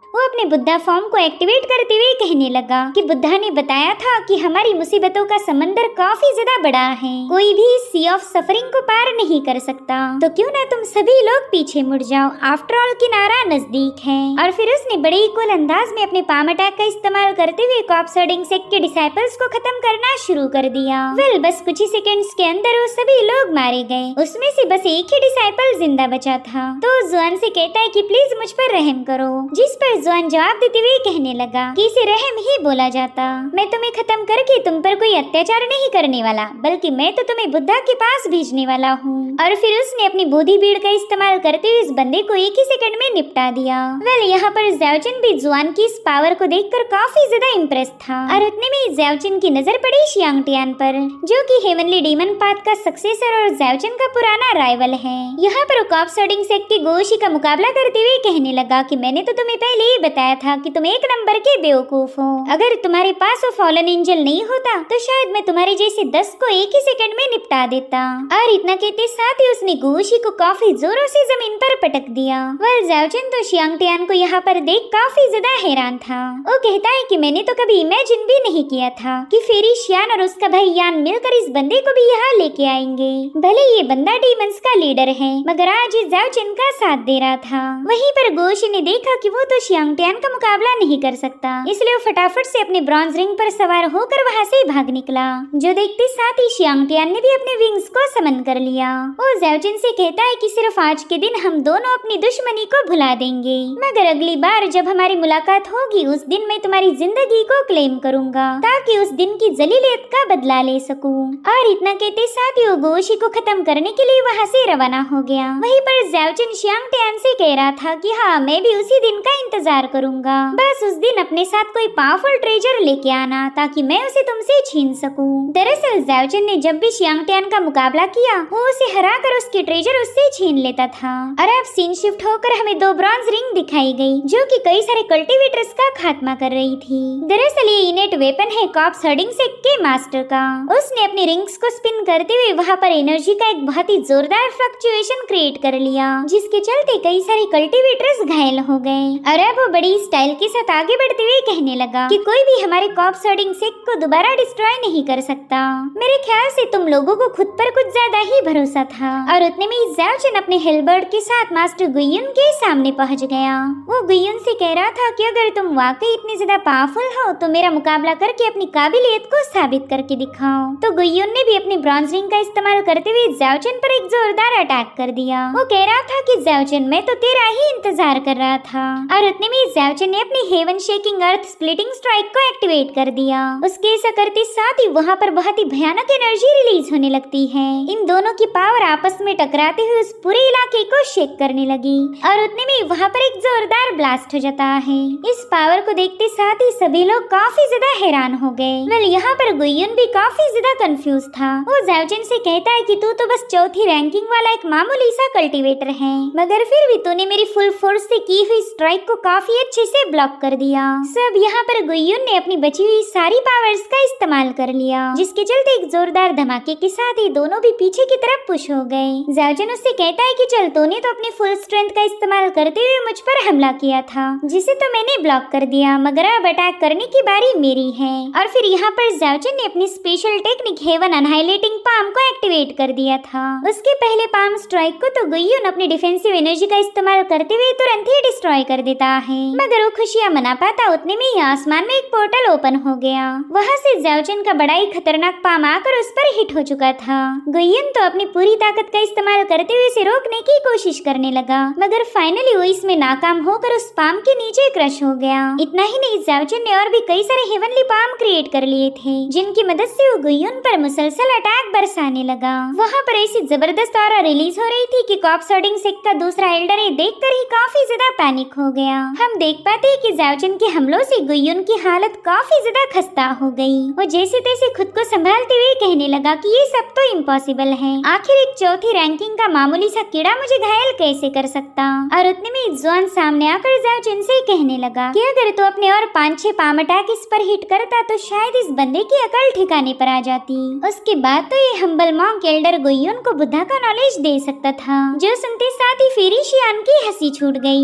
वो अपने बुद्धा फॉर्म को एक्टिवेट करते हुए कहने लगा कि बुद्धा ने बताया था कि हमारी मुसीबतों का समंदर काफी ज्यादा बड़ा है, कोई भी सी ऑफ सफरिंग को पार नहीं कर सकता, तो क्यों ना तुम सभी लोग पीछे मुड़ जाओ, आफ्टर ऑल किनारा नजदीक है। और फिर उसने बड़े ही कूल अंदाज में अपने पाम अटैक का इस्तेमाल करते हुए कॉप्स हर्डिंग सेक्ट के डिसाइपल्स को खत्म करना शुरू कर दिया। वेल, बस कुछ ही सेकेंड्स के अंदर वो सभी लोग मारे गए, उसमें से बस एक ही डिसाइपल जिंदा बचा था। तो जुआन से कहता है कि प्लीज मुझ पर रहम करो, जिस पर जुआन जवाब देते हुए कहने लगा कि इसे रहम ही बोला जाता, मैं तुम्हें खत्म करके तुम पर कोई अत्याचार नहीं करने वाला, बल्कि मैं तो तुम्हें बुद्धा के पास भेजने वाला हूँ। और फिर उसने अपनी बुद्धि भीड़ का इस्तेमाल करते हुए इस बंदे को एक ही सेकंड में निपटा दिया। वेल, यहाँ पर ज़ाओजिन भी जुआन की इस पावर को देखकर काफी ज्यादा इम्प्रेस था और उतने में ज़ाओजिन की नजर पड़ी शियांग टियान पर, जो कि हेवनली डीमन पाथ का सक्सेसर और ज़ाओजिन का पुराना राइवल है। यहाँ पर कॉप्स हर्डिंग सेक्ट के गोशी का मुकाबला करते हुए कहने लगा कि मैंने तो तुम्हें पहले ही बताया था कि तुम एक नंबर के बेवकूफ हो, अगर तुम्हारे पास वो फॉलन एंजल नहीं होता तो शायद मैं तुम्हारे जैसे 10 को एक ही सेकंड में निपटा देता। और इतना कहते साथ ही उसने गोशी को काफी जोरों से जमीन पर पटक दिया। वेल, ज़ाओजिन तो शियांग टियान को यहाँ पर देख काफी ज्यादा हैरान था। वो कहता है कि मैंने तो कभी इमेजिन भी नहीं किया था कि फेरी शियान और उसका भाई यान मिलकर इस बंदे को भी यहाँ लेके आएंगे। भले ये बंदा डीमंस का लीडर है, मगर आज ज़ाओजिन का साथ दे रहा था। वहीं पर गोशी ने देखा कि वो तो शियांगटियान का मुकाबला नहीं कर सकता, इसलिए वो फटाफट से अपने ब्रॉन्ज रिंग पर सवार होकर वहाँ से भाग निकला। जो देखते साथ ही शियांगटियान ने भी अपने विंग्स को समन कर लिया। वो ज़ाओजिन से कहता है कि सिर्फ आज के दिन हम दोनों अपनी दुश्मनी को भुला देंगे, मगर अगली बार जब हमारी मुलाकात होगी उस दिन मैं तुम्हारी जिंदगी को क्लेम करूंगा ताकि उस दिन की जलीलियत का बदला ले सकूं। और इतना कहते साथ ही वो गोशी को खत्म करने के लिए वहाँ से रवाना हो गया। वहीं पर ज़ाओजिन शियांगटियान से कह रहा था कि हाँ मैं भी उसी दिन का इंतजार करूंगा, बस उस दिन अपने साथ कोई पावरफुल ट्रेजर लेके आना ताकि मैं उसे तुमसे छीन सकूं। दरअसल ज़ाओजिन ने जब भी शियांगटियान का मुकाबला किया वो उसे हराकर उसकी ट्रेजर उससे छीन लेता था। और अब सीन शिफ्ट होकर हमें 2 ब्रॉन्ज रिंग दिखाई गई जो कि कई सारे कल्टीवेटर्स का खात्मा कर रही थी। दरअसल ये इनेट वेपन है कॉप्स हर्डिंग सेक के मास्टर का। उसने अपनी रिंग्स को स्पिन करते हुए वहाँ पर एनर्जी का एक बहुत ही जोरदार फ्लक्चुएशन क्रिएट कर लिया, जिसके चलते कई सारे कल्टीवेटर्स घायल हो गए। और अब वो बड़ी स्टाइल के साथ आगे बढ़ते हुए कहने लगा कि कोई भी हमारे कॉप्स हर्डिंग सेक को दोबारा डिस्ट्रॉय नहीं कर सकता। मेरे ख्याल से तुम लोगों को खुद पर कुछ ज्यादा ही भरोसा था। और उतने में ज़ाओजिन अपने हेलबर्ड के साथ मास्टर गुइयुन के सामने पहुंच गया। वो गुइयुन से कह रहा था कि अगर तुम वाकई इतने ज्यादा पावरफुल हो तो मेरा मुकाबला करके अपनी काबिलियत को साबित करके दिखाओ। तो गुइयुन ने भी अपनी ब्रॉन्ज रिंग का इस्तेमाल करते हुए ज़ाओजिन पर एक जोरदार अटैक कर दिया। वो कह रहा था कि ज़ाओजिन मैं तो तेरा ही इंतजार कर रहा था। और उतने में ज़ाओजिन ने अपनी हेवन शेकिंग अर्थ स्प्लिटिंग स्ट्राइक को एक्टिवेट कर दिया। उसके ऐसा करते साथ ही वहाँ पर बहुत ही भयानक एनर्जी रिलीज होने लगती है। इन दोनों की पावर आपस में टकराते हुए उस पूरे इलाके को शेक करने लगी। और उतने में वहाँ पर एक जोरदार ब्लास्ट हो जाता है। इस पावर को देखते साथ ही सभी लोग काफी ज्यादा हैरान हो गए। वेल यहाँ पर गुइयुन भी काफी ज्यादा कंफ्यूज था। वो ज़ाओजिन से कहता है कि तू तो बस चौथी रैंकिंग वाला एक मामूली सा कल्टीवेटर है, मगर फिर भी तूने मेरी फुल फोर्स से की हुई स्ट्राइक को काफी अच्छे से ब्लॉक कर दिया। सब यहाँ पर गुइयुन ने अपनी बची हुई सारी पावर्स का इस्तेमाल कर लिया, जिसके चलते एक जोरदार धमाके के साथ ही दोनों भी पीछे की तरफ पुश हो गए। ज़ाओजिन उससे कहता है कि चल तूने तो अपनी फुल स्ट्रेंथ का इस्तेमाल करते हुए मुझ पर हमला किया था, जिसे तो मैंने ब्लॉक कर दिया, मगर अब अटैक करने की बारी मेरी है। और फिर यहाँ पर ज़ाओजिन ने अपनी स्पेशल टेक्निक हेवन अनहाइलेटिंग पाम को एक्टिवेट कर दिया था। उसके पहले पाम स्ट्राइक को तो गुइयुन अपनी डिफेंसिव एनर्जी का इस्तेमाल करते हुए तुरंत ही डिस्ट्रॉय कर देता है, मगर वो खुशियाँ मना पाता उतने में ही आसमान में एक पोर्टल ओपन हो गया। वहाँ से ज़ाओजिन का बड़ा ही खतरनाक पाम आकर उस पर हिट हो चुका था। गुइयुन तो अपनी पूरी ताकत का इस्तेमाल करते हुए इसे रोकने की कोशिश करने लगा, मगर फाइनली वो इसमें नाकाम होकर उस पाम के नीचे क्रश हो गया। इतना ही नहीं, ज़ाओजिन ने और भी कई सारे हेवनली पाम क्रिएट कर लिए थे, जिनकी मदद से वो गुइयुन पर मुसलसल अटैक बरसाने लगा। वहाँ पर ऐसी जबरदस्त ऑरा रिलीज हो रही थी कि कॉप्स हर्डिंग सेक का दूसरा एल्डर ये देखकर ही काफी ज्यादा पैनिक हो गया। हम देख पाते हैं कि ज़ाओजिन के हमलों से गुइयुन की हालत काफी ज्यादा खस्ता हो गई। वो जैसे तैसे खुद को संभालते हुए कहने लगा कि ये सब तो इम्पॉसिबल है, आखिर एक चौथी रैंकिंग का मामूली सा कीड़ा मुझे घायल कैसे कर सकता। और उतने में जुआन सामने आकर ज़ाओजिन से कहने लगा कि अगर तो अपने और 5-6 पाम अटैक इस पर हिट करता तो शायद इस बंदे की अकल ठिकाने पर आ जाती। उसके बाद तो ये हम्बल मॉन्क एल्डर गुइयुन को बुद्धा का नॉलेज दे सकता था। जो सुनते साथ ही फेरी शियान की हंसी छूट गई।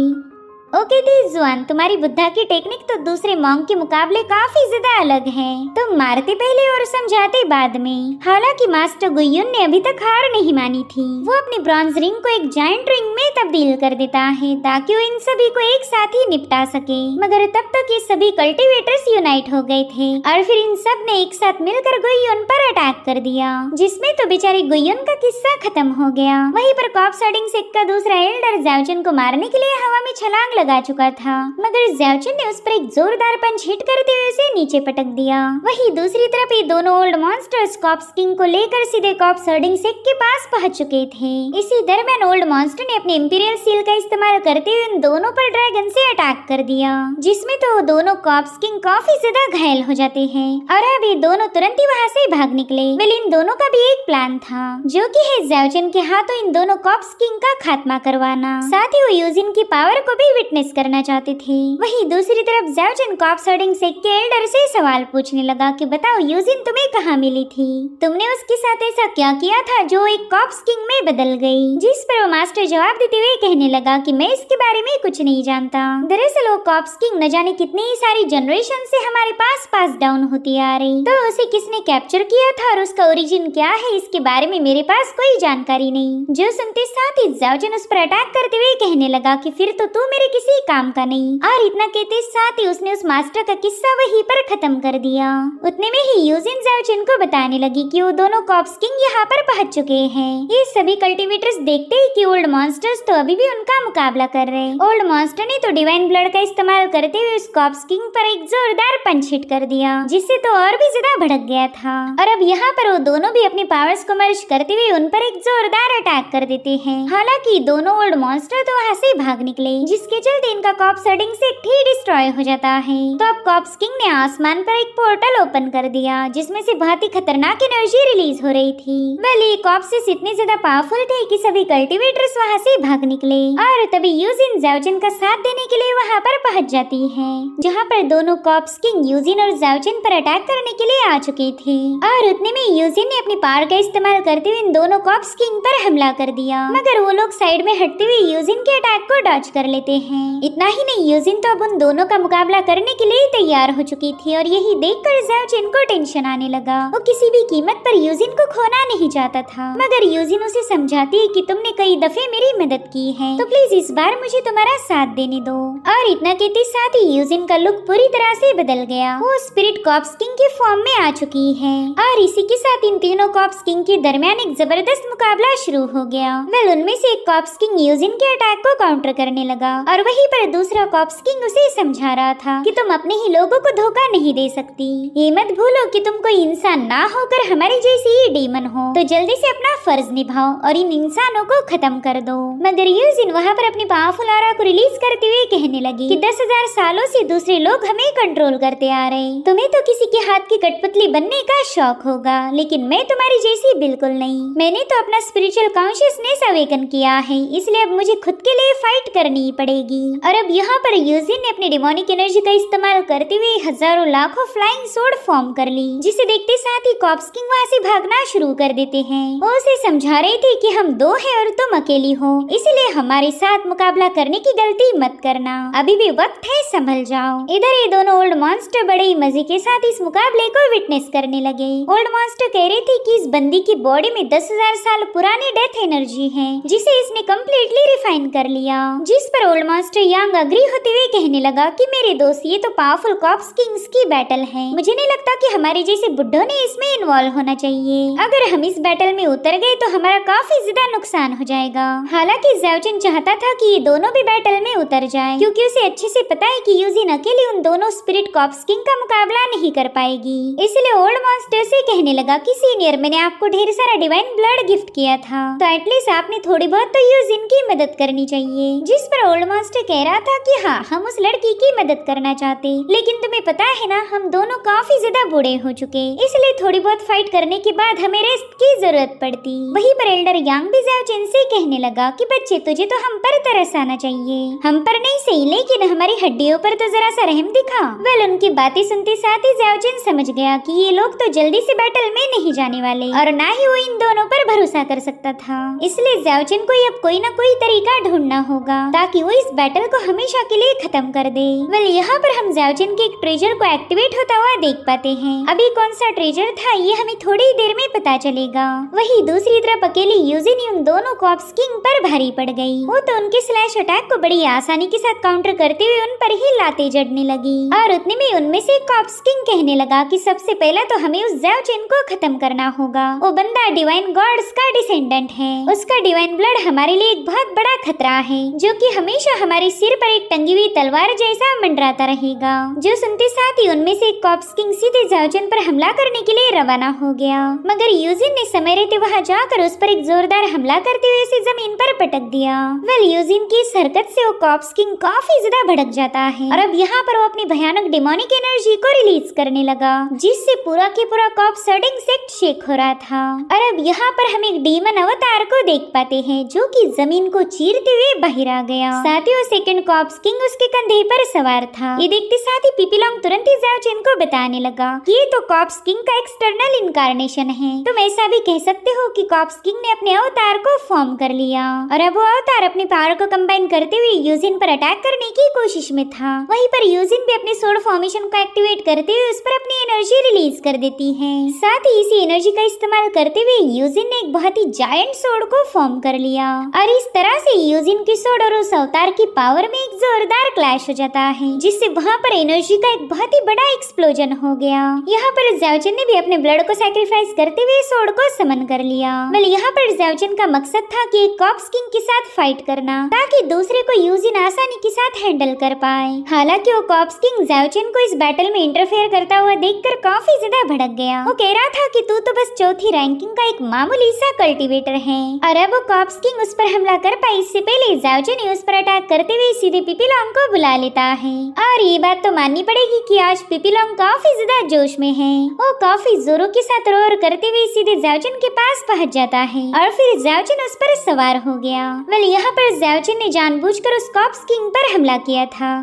ओके दी जुआन, तुम्हारी बुद्धा की टेक्निक तो दूसरे मॉन्क के मुकाबले काफी ज्यादा अलग है। तुम मारते पहले और समझाते बाद में। हालांकि मास्टर गुइयुन ने अभी तक हार नहीं मानी थी। वो अपनी ब्रॉन्ज रिंग को एक जायंट रिंग में तब्दील कर देता है ताकि वो इन सभी को एक साथ ही निपटा सके, मगर तब तक ये सभी कल्टीवेटर्स यूनाइट हो गए थे और फिर इन सब ने एक साथ मिलकर गुइयुन पर अटैक कर दिया, जिसमें तो बेचारी गुइयुन का किस्सा खत्म हो गया। वहीं पर कॉप्स हर्डिंग सेक का दूसरा एल्डर ज़ाओजिन को मारने के लिए हवा में छलांग लगा चुका था, मगर ज़ाओजिन ने उस पर एक जोरदार पंच हिट करते हुए उसे नीचे पटक दिया। वहीं दूसरी तरफ ये दोनों ओल्ड मॉन्स्टर्स कॉप्स किंग को लेकर सीधे कॉप्स हर्डिंग सेक के पास पहुंच चुके थे। इसी दरमियान ओल्ड मॉन्स्टर ने अपने इंपीरियल सील का इस्तेमाल करते हुए उन दोनों पर ड्रैगन से अटैक कर दिया, जिसमें तो दोनों कॉप्स किंग काफी ज्यादा घायल हो जाते हैं और अब ये दोनों तुरंत ही वहाँ से भाग निकले। वेल इन दोनों का भी एक प्लान था, जो कि है ज़ाओजिन के हाथों इन दोनों कॉप्स किंग का खात्मा करवाना। साथ ही वो यूजिन की पावर को भी विटनेस करना चाहते थे। वहीं दूसरी तरफ ज़ाओजिन कॉप्स हर्डिंग सेक के एल्डर से सवाल पूछने लगा कि बताओ यूजिन तुम्हें कहाँ मिली थी, तुमने उसके साथ ऐसा क्या किया था जो एक कॉप्स किंग में बदल गई। जिस पर वो मास्टर जवाब देते हुए कहने लगा कि मैं इसके बारे में कुछ नहीं जानता। दरअसल वो कॉप्स किंग न जाने कितनी ही सारी जनरेशन से हमारे पास डाउन होती आ रही, तो उसे किसने कैप्चर किया था और उसका ओरिजिन क्या है इसके बारे में मेरे पास कोई जानकारी नहीं। जो सुनते साथ ही ज़ाओजिन उस पर अटैक करते हुए कहने लगा कि फिर तो तू मेरे किसी काम का नहीं। और इतना कहते साथ ही उसने उस मास्टर का किस्सा वहीं पर खत्म कर दिया। उतने में ही यूजिन ज़ाओजिन को बताने लगी कि वो दोनों कॉप्स किंग यहाँ पर पहुंच चुके हैं। ये सभी कल्टीवेटर्स देखते ही कि ओल्ड मॉन्स्टर्स तो अभी भी उनका मुकाबला कर रहे। ओल्ड मॉन्स्टर ने तो डिवाइन ब्लड का इस्तेमाल करते हुए उस कॉप्स किंग पर एक जोरदार पंच हिट कर दिया, जिससे तो और भी ज्यादा भड़क गया था। और अब यहाँ पर वो दोनों भी अपनी पावर्स को मर्ज करते हुए उन पर एक जोरदार अटैक कर देते हैं। हालांकि दोनों ओल्ड मॉन्स्टर तो वहाँ से भाग निकले, जिसके चलते इनका कॉप्स हर्डिंग से ही डिस्ट्रॉय हो जाता है। तो अब कॉप्स किंग ने आसमान पर एक पोर्टल ओपन कर दिया, जिसमें से बहुत ही खतरनाक एनर्जी रिलीज हो रही थी। ये कॉप्सेस इतने ज्यादा पावरफुल थे कि सभी कल्टीवेटर्स वहाँ से भाग निकले और तभी यूजिन ज़ाओजिन का साथ देने के लिए वहाँ पर पहुँच जाती है, जहाँ पर दोनों कॉप्स किंग यूजिन और ज़ाओजिन पर अटैक करने के लिए आ चुके थे। और उतने में यूजिन ने अपनी पावर का इस्तेमाल करते हुए इन दोनों कॉप्स किंग पर हमला कर दिया, मगर वो लोग साइड में हटते हुए यूजिन के अटैक को डॉज कर लेते हैं। इतना ही नहीं, यूजिन तो अब उन दोनों का मुकाबला करने के लिए तैयार हो चुकी थी और यही देखकर ज़ाओजिन को टेंशन आने लगा। वो किसी भी कीमत पर यूजिन को खोना नहीं चाहता था, मगर यूजिन उसे समझाती है कि तुमने कई दफे मेरी मदद की है, तो प्लीज इस बार मुझे तुम्हारा साथ देने दो। और इतना कहते साथ ही यूजिन का लुक पूरी तरह से बदल गया। वो स्पिरिट कॉप्स किंग के फॉर्म में आ चुकी है और इसी के साथ इन तीनों कॉप्स किंग के दरमियान एक जबरदस्त मुकाबला शुरू हो गया। उनमें से एक कॉप्स किंग यूजिन के अटैक को काउंटर करने लगा और वहीं पर दूसरा कॉप्स किंग उसे समझा रहा था कि तुम अपने ही लोगों को धोखा नहीं दे सकती। ये मत भूलो कि तुम कोई इंसान ना होकर हमारी जैसी ही डीमन हो, तो जल्दी से अपना फर्ज निभाओ और इन इंसानों को खत्म कर दो। मगर यूजिन वहाँ पर अपनी पावरफुल ऑरा को रिलीज करते हुए कहने लगी कि 10,000 सालों से दूसरे लोग हमें कंट्रोल करते आ रहे। तुम्हें तो किसी के हाथ की कठपुतली बनने का शौक होगा, लेकिन मैं तुम्हारी जैसी बिल्कुल नहीं। मैंने तो अपना स्पिरिचुअल कॉन्शियसनेस अवेकन किया है, इसलिए अब मुझे खुद के लिए फाइट करनी पड़ेगी। और अब यहाँ पर यूजिन ने अपनी डिमोनिक एनर्जी का इस्तेमाल करते हुए हजारों लाखों फ्लाइंग सोर्ड फॉर्म कर ली, जिसे देखते साथ ही कॉप्स किंग वहाँ से भागना शुरू कर देते हैं। वो उसे समझा रहे थे कि हम दो हैं और तुम अकेली हो, इसलिए हमारे साथ मुकाबला करने की गलती मत करना, अभी भी वक्त है, संभल जाओ। इधर ये दोनों ओल्ड मॉन्स्टर बड़े ही मजे के साथ इस मुकाबले को विटनेस करने लगे। ओल्ड मॉन्स्टर कह रहे थे कि इस बंदी की बॉडी में 10,000 साल पुरानी डेथ एनर्जी है, जिसे इसने कम्प्लीटली रिफाइन कर लिया। जिस पर ओल्ड मॉन्स्टर यांग अग्री होते हुए कहने लगा कि मेरे दोस्त, ये तो पावरफुल कॉप्स किंग्स की बैटल है, मुझे नहीं लगता कि हमारे जैसे बुड्ढों ने इसमें इन्वॉल्व होना चाहिए। अगर हम इस बैटल में उतर गए तो हमारा काफी ज्यादा नुकसान हो जाएगा। हालांकि ज़ाओजिन चाहता था कि ये दोनों भी बैटल में उतर जाएं, क्योंकि उसे अच्छे से पता है कि यूजिन अकेली उन दोनों स्पिरिट कॉप्स किंग का मुकाबला नहीं कर पाएगी। इसलिए ओल्ड मॉन्स्टर से कहने लगा कि सीनियर, मैंने आपको ढेर सारा डिवाइन ब्लड गिफ्ट किया था, तो एटलीस्ट आपने थोड़ी बहुत तो यूजिन की मदद करनी चाहिए। जिस पर ओल्ड मॉन्स्टर कह रहा था कि हाँ, हम उस लड़की की मदद करना चाहते, लेकिन तुम्हें पता है ना, हम दोनों काफी ज्यादा बूढ़े हो चुके, इसलिए थोड़ी बहुत फाइट करने के बाद हमें रेस्ट की जरूरत पड़ती। वहीं पर एल्डर यांग भी ज़ाओजिन से कहने लगा कि बच्चे, तुझे तो हम पर तरस आना चाहिए, हम पर नहीं सही लेकिन हमारी हड्डियों पर तो जरा सा रहम दिखा। उनकी बातें सुनते साथ ही ज़ाओजिन समझ गया कि ये लोग तो जल्दी से बैटल में नहीं जाने वाले और ना ही वो इन दोनों पर भरोसा कर सकता था। इसलिए ज़ाओजिन को अब कोई ना कोई तरीका ढूंढना होगा ताकि वो इस बैटल को हमेशा के लिए खत्म कर दे। यहाँ पर हम ज़ाओजिन के एक ट्रेजर को एक्टिवेट होता हुआ देख पाते हैं। अभी कौन सा ट्रेजर था ये हमें थोड़ी देर में पता चलेगा। वही दूसरी तरफ अकेली यूजिन उन दोनों कॉप्स किंग पर भारी पड़ गई। वो तो उनके स्लैश अटैक को बड़ी आसानी के साथ काउंटर करते हुए उन पर ही लाते जड़ने लगी। और उतने में उनमें से कॉप्स किंग कहने लगा कि सबसे पहले तो हमें उस ज़ाओजिन को खत्म करना होगा। वो बंदा डिवाइन गॉड्स का डिसेंडेंट है, उसका डिवाइन ब्लड हमारे लिए एक बहुत बड़ा खतरा है, जो कि हमेशा हमारे सिर पर एक टंगी हुई तलवार जैसा मंडराता रहेगा। जो सुनते साथ ही उनमें से कॉप्स किंग सीधे ज़ाओजिन पर हमला करने के लिए रवाना हो गया, मगर यूजिन ने समय रहते वहाँ जाकर उस पर एक जोरदार हमला करते हुए उसे जमीन पर पटक दिया। यूजिन की इस हरकत से वो कॉप्स किंग काफी ज्यादा भड़क जाता है और अब यहाँ पर वो अपनी भयानक डिमोनिक एनर्जी को रिलीज करने लगा, जिससे पूरा के पूरा कॉप्स हर्डिंग सेक्ट शेक हो रहा था। और अब यहाँ पर हम एक डीमन अवतार को देख पाते हैं जो कि जमीन को चीरते हुए बाहर आ गया। साथ ही वो सेकंड कॉप्स किंग उसके कंधे पर सवार था। ये देखते साथ ही पीपीलोंग तुरंत ही ज़ाओजिन को बताने लगा कि ये तो कॉप्स किंग का एक्सटर्नल इनकारनेशन है। तुम ऐसा भी कह सकते हो कि कॉप्स किंग ने अपने अवतार को फॉर्म कर लिया और अब वो अवतार अपने पावर को कंबाइन करते हुए यूजिन पर अटैक करने की कोशिश में था। वहीं पर यूजिन भी अपने सोड फॉर्मेशन को एक्टिवेट करते हुए उस पर अपनी एनर्जी रिलीज कर देती है। साथ ही इसी एनर्जी का इस्तेमाल करते हुए यूजिन ने एक बहुत ही जायंट सोड को फॉर्म कर लिया और इस तरह से यूजिन की सोड और उस अवतार की की पावर में एक जोरदार क्लैश हो जाता है, जिससे वहाँ पर एनर्जी का एक बहुत ही बड़ा एक्सप्लोजन हो गया। यहाँ पर ज़ाओजिन ने भी अपने ब्लड को सैक्रिफाइस करते हुए स्वॉर्ड को समन कर लिया। वेल यहाँ पर ज़ाओजिन का मकसद था कि एक कॉप्स किंग के साथ फाइट करना, ताकि दूसरे को यूजिन आसानी के साथ हैंडल कर पाए। हालांकि वो कॉप्स किंग ज़ाओजिन को इस बैटल में इंटरफेयर करता हुआ देखकर काफी ज्यादा भड़क गया। वो कह रहा था कि तू तो बस चौथी रैंकिंग का एक मामूली सा कल्टीवेटर है, और अब वो कॉप्स किंग उस पर हमला कर पाए इससे पहले ज़ाओजिन ने उस पर अटैक करते हुए सीधे पिपीलोंग को बुला लेता है। और ये बात तो माननी पड़ेगी कि आज पिपीलोंग काफी ज्यादा जोश में है। वो काफी जोरों के साथ रोर करते हुए सीधे ज़ाओजिन के पास पहुंच जाता है, और फिर ज़ाओजिन उस पर सवार हो गया। वेल यहाँ पर ज़ाओजिन ने जानबूझकर उस कॉप्स किंग पर हमला किया था,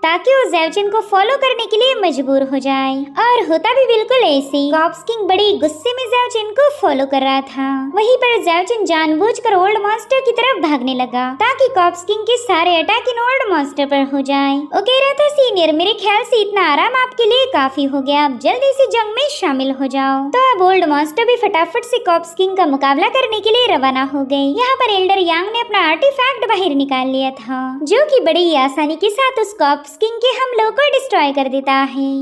ताकि वो ज़ाओजिन को फॉलो करने के लिए मजबूर हो जाए। और होता भी बिल्कुल ऐसे ही। कॉप्स किंग बड़ी गुस्से में ज़ाओजिन को फॉलो कर रहा था। वहीं पर ज़ाओजिन जानबूझकर ओल्ड मॉन्स्टर की तरफ भागने लगा, ताकि कॉप्स किंग के सारे अटैक इन ओल्ड मॉन्स्टर पर हो जाए। वो कह रहा था, सीनियर मेरे ख्याल से इतना आराम आपके लिए काफी हो गया, अब जल्दी से जंग में शामिल हो जाओ। तो अब ओल्ड मॉन्स्टर भी फटाफट से कॉप्स किंग का मुकाबला करने के लिए रवाना हो गए। यहाँ पर एल्डर यांग ने अपना आर्टिफैक्ट बाहर निकाल लिया था, जो कि बड़ी ही आसानी के साथ उस कॉप्स किंग के हमलों को डिस्ट्रॉय कर देता है।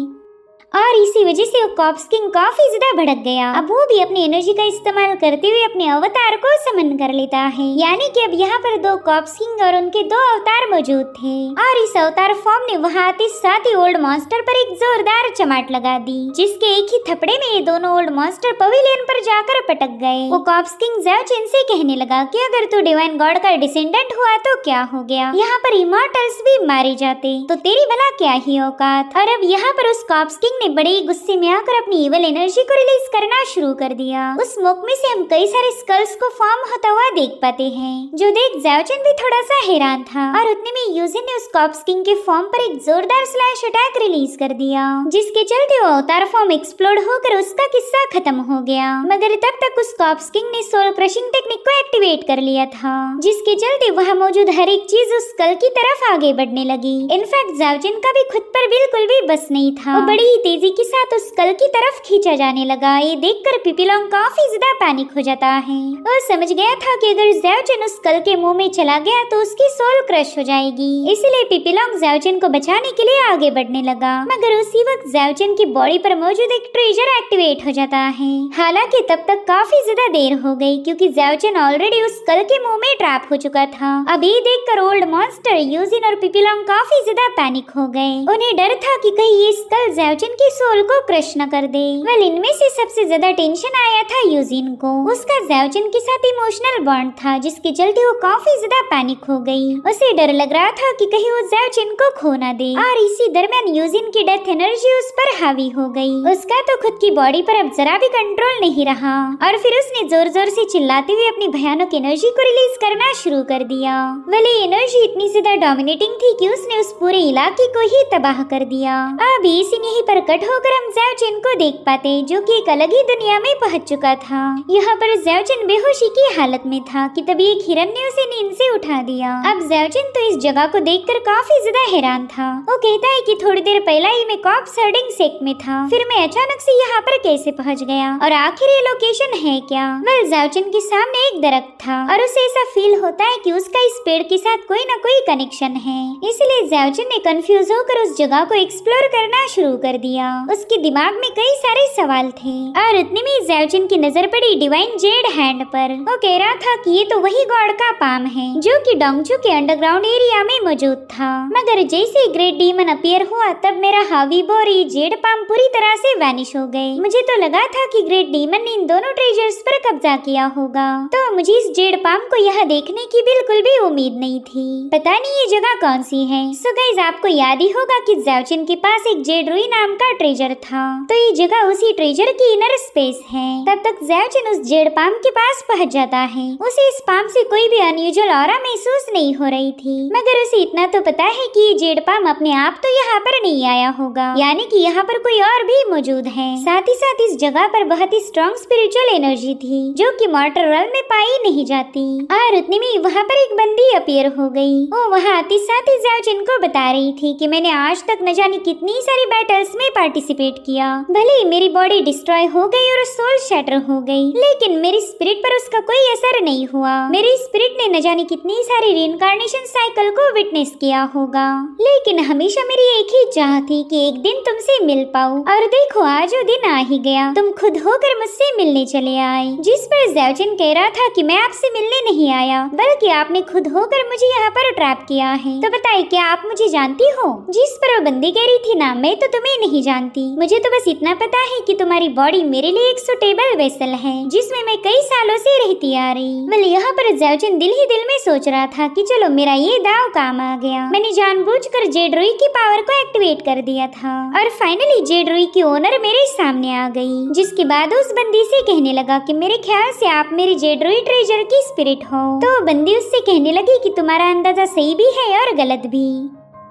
और इसी वजह से वो कॉप्स किंग काफी ज्यादा भड़क गया। अब वो भी अपनी एनर्जी का इस्तेमाल करते हुए अपने अवतार को समन कर लेता है। यानी कि अब यहाँ पर दो कॉप्स किंग और उनके दो अवतार मौजूद थे, और इस अवतार फॉर्म ने वहाँ आते साथ ही ओल्ड मॉन्स्टर पर एक जोरदार चमाट लगा दी, जिसके एक ही थपड़े में ये दोनों ओल्ड मॉन्स्टर पवेलियन पर जाकर पटक गए। वो कॉप्स किंग ज़ाओजिन से कहने लगा कि अगर तू डिवाइन गॉड का डिसेंडेंट हुआ तो क्या हो गया, यहाँ पर इमॉर्टल्स भी मारे जाते तो तेरी भला क्या ही औकात। और अब यहाँ पर उस कॉप्स किंग ने बड़े ही गुस्से में आकर अपनी इवल एनर्जी को रिलीज करना शुरू कर दिया। उस स्मोक में से हम कई सारे स्कल्स को फॉर्म होता हुआ देख पाते हैं, जो देख ज़ाओजिन भी थोड़ा सा हैरान था। और उतने में यूजिन ने उस कॉप्स किंग के फॉर्म पर एक जोरदार स्लैश अटैक रिलीज कर दिया, जिसके चलते वो अवतार फॉर्म एक्सप्लोड होकर उसका किस्सा खत्म हो गया। मगर तब तक उस कॉप्स किंग ने सोल क्रशिंग टेक्निक को एक्टिवेट कर लिया था, जिसके चलते वहाँ मौजूद हर एक चीज उस स्कल की तरफ आगे बढ़ने लगी। इनफैक्ट ज़ाओजिन का भी खुद पर बिल्कुल भी बस नहीं था, वो बड़ी ही तेजी के साथ उस स्कल की तरफ खींचा जाने लगा। ये देखकर पिपीलोंग काफी ज्यादा पैनिक हो जाता है। वो समझ गया था कि अगर ज़ाओजिन उस स्कल के मुंह में चला गया तो उसकी सोल क्रश हो जाएगी, इसलिए पिपीलोंग ज़ाओजिन को बचाने के लिए आगे बढ़ने लगा। मगर उसी वक्त ज़ाओजिन की बॉडी पर मौजूद एक ट्रेजर एक्टिवेट हो जाता है। हालांकि तब तक काफी ज्यादा देर हो गई, क्योंकि ज़ाओजिन ऑलरेडी उस स्कल के मुंह में ट्रैप हो चुका था। अब ये देखकर ओल्ड मॉन्स्टर, यूजिन और पिपीलोंग काफी ज्यादा पैनिक हो गए। उन्हें डर था कि कहीं ये स्कल ज़ाओजिन की सोल को क्रश न कर दे। वेल इनमें से सबसे ज्यादा टेंशन आया था यूजिन को। उसका ज़ाओजिन के साथ इमोशनल बॉन्ड था, जिसके चलते वो काफी ज्यादा पैनिक हो गई। उसे डर लग रहा था कि कहीं वो ज़ाओजिन को खो ना दे। और इसी दरमियान यूजिन की डेथ एनर्जी उस पर हावी हो गई। उसका तो खुद की बॉडी पर अब जरा भी कंट्रोल नहीं रहा, और फिर उसने जोर जोर से चिल्लाते हुए अपनी भयानक एनर्जी को रिलीज करना शुरू कर दिया। वेल ये एनर्जी इतनी ज्यादा डोमिनेटिंग थी कि उसने उस पूरे इलाके को ही तबाह कर दिया। अब ये सीन यहीं पर कट होकर हम ज़ाओजिन को देख पाते, जो कि एक अलग ही दुनिया में पहुंच चुका था। यहाँ पर ज़ाओजिन बेहोशी की हालत में था कि तभी एक हिरन ने उसे नींद से उठा दिया। अब ज़ाओजिन तो इस जगह को देखकर काफी ज्यादा हैरान था। वो कहता है कि थोड़ी देर पहले ही मैं कॉप्स हर्डिंग सेक्ट में था, फिर मैं अचानक से यहाँ पर कैसे पहुँच गया, और आखिर ये लोकेशन है क्या। वेल ज़ाओजिन के सामने एक दरख्त था, और उसे ऐसा फील होता है कि उसका इस पेड़ के साथ कोई न कोई कनेक्शन है। इसलिए ज़ाओजिन ने कंफ्यूज होकर उस जगह को एक्सप्लोर करना शुरू कर दिया। उसके दिमाग में कई सारे सवाल थे, और उतने में ज़ाओजिन की नजर पड़ी डिवाइन जेड हैंड पर। वो कह रहा था कि ये तो वही गॉड का पाम है, जो कि डोंगचू के अंडरग्राउंड एरिया में मौजूद था। मगर जैसे ग्रेट डीमन अपीयर हुआ, तब मेरा हावी बोरी जेड पाम पूरी तरह से वैनिश हो गए। मुझे तो लगा था कि ग्रेट डीमन ने इन दोनों ट्रेजर्स पर कब्जा किया होगा, तो मुझे इस जेड पाम को यहाँ देखने की बिल्कुल भी उम्मीद नहीं थी। पता नहीं ये जगह कौन सी है। सो गाइस, आपको याद ही होगा कि ज़ाओजिन के पास एक जेड रुई नाम का ट्रेजर था, तो ये जगह उसी ट्रेजर की इनर स्पेस है। तब तक ज़ाओजिन उस जेड पाम के पास पहुंच जाता है। उसे इस पाम से कोई भी अनयूजुअल ऑरा महसूस नहीं हो रही थी, मगर उसे इतना तो पता है कि ये जेड पाम अपने आप तो यहाँ पर नहीं आया होगा, यानी कि यहाँ पर कोई और भी मौजूद है। साथ ही साथ इस जगह पर बहुत ही स्ट्रॉन्ग स्पिरिचुअल एनर्जी थी, जो कि मॉर्टल वर्ल्ड में पाई नहीं जाती। और उतने में वहाँ पर एक बंदी अपीयर हो गई। वो वहाँ आते साथ ही ज़ाओजिन को बता रही थी कि मैंने आज तक न जाने कितनी सारी बैटल्स में पार्टिसिपेट किया। भले ही मेरी बॉडी डिस्ट्रॉय हो गई और सोल शैटर हो गई, लेकिन मेरी स्पिरिट पर उसका कोई असर नहीं हुआ। मेरी स्पिरिट ने न जाने कितनी सारी रीइंकार्नेशन साइकिल को विटनेस किया होगा, लेकिन हमेशा मेरी एक ही चाह थी कि एक दिन तुमसे मिल पाऊं। और देखो आज वो दिन आ ही गया। तुम खुद होकर मुझसे मिलने चले आए। जिस पर ज़ाओजिन कह रहा था कि मैं आपसे मिलने नहीं आया, बल्कि आपने खुद होकर मुझे यहाँ पर ट्रैप किया है। तो बताइए, क्या आप मुझे जानती हो? जिस पर वो बंदी कह रही थी ना, मैं तो तुम्हें नहीं जानती, मुझे तो बस इतना पता है कि तुम्हारी बॉडी मेरे लिए एक सुटेबल वेसल है जिसमें मैं कई सालों से रहती आ रही। बल यहाँ पर ज़ाओजिन दिल ही दिल में सोच रहा था कि चलो मेरा ये दाव काम आ गया। मैंने जानबूझकर जेड रुई की पावर को एक्टिवेट कर दिया था और फाइनली जेड रुई की ओनर मेरे सामने आ गई। जिसके बाद उस बंदी से कहने लगा कि मेरे ख्याल से आप मेरे जेड रुई ट्रेजर की स्पिरिट हो। तो बंदी उससे कहने लगी कि तुम्हारा अंदाजा सही भी है और गलत भी।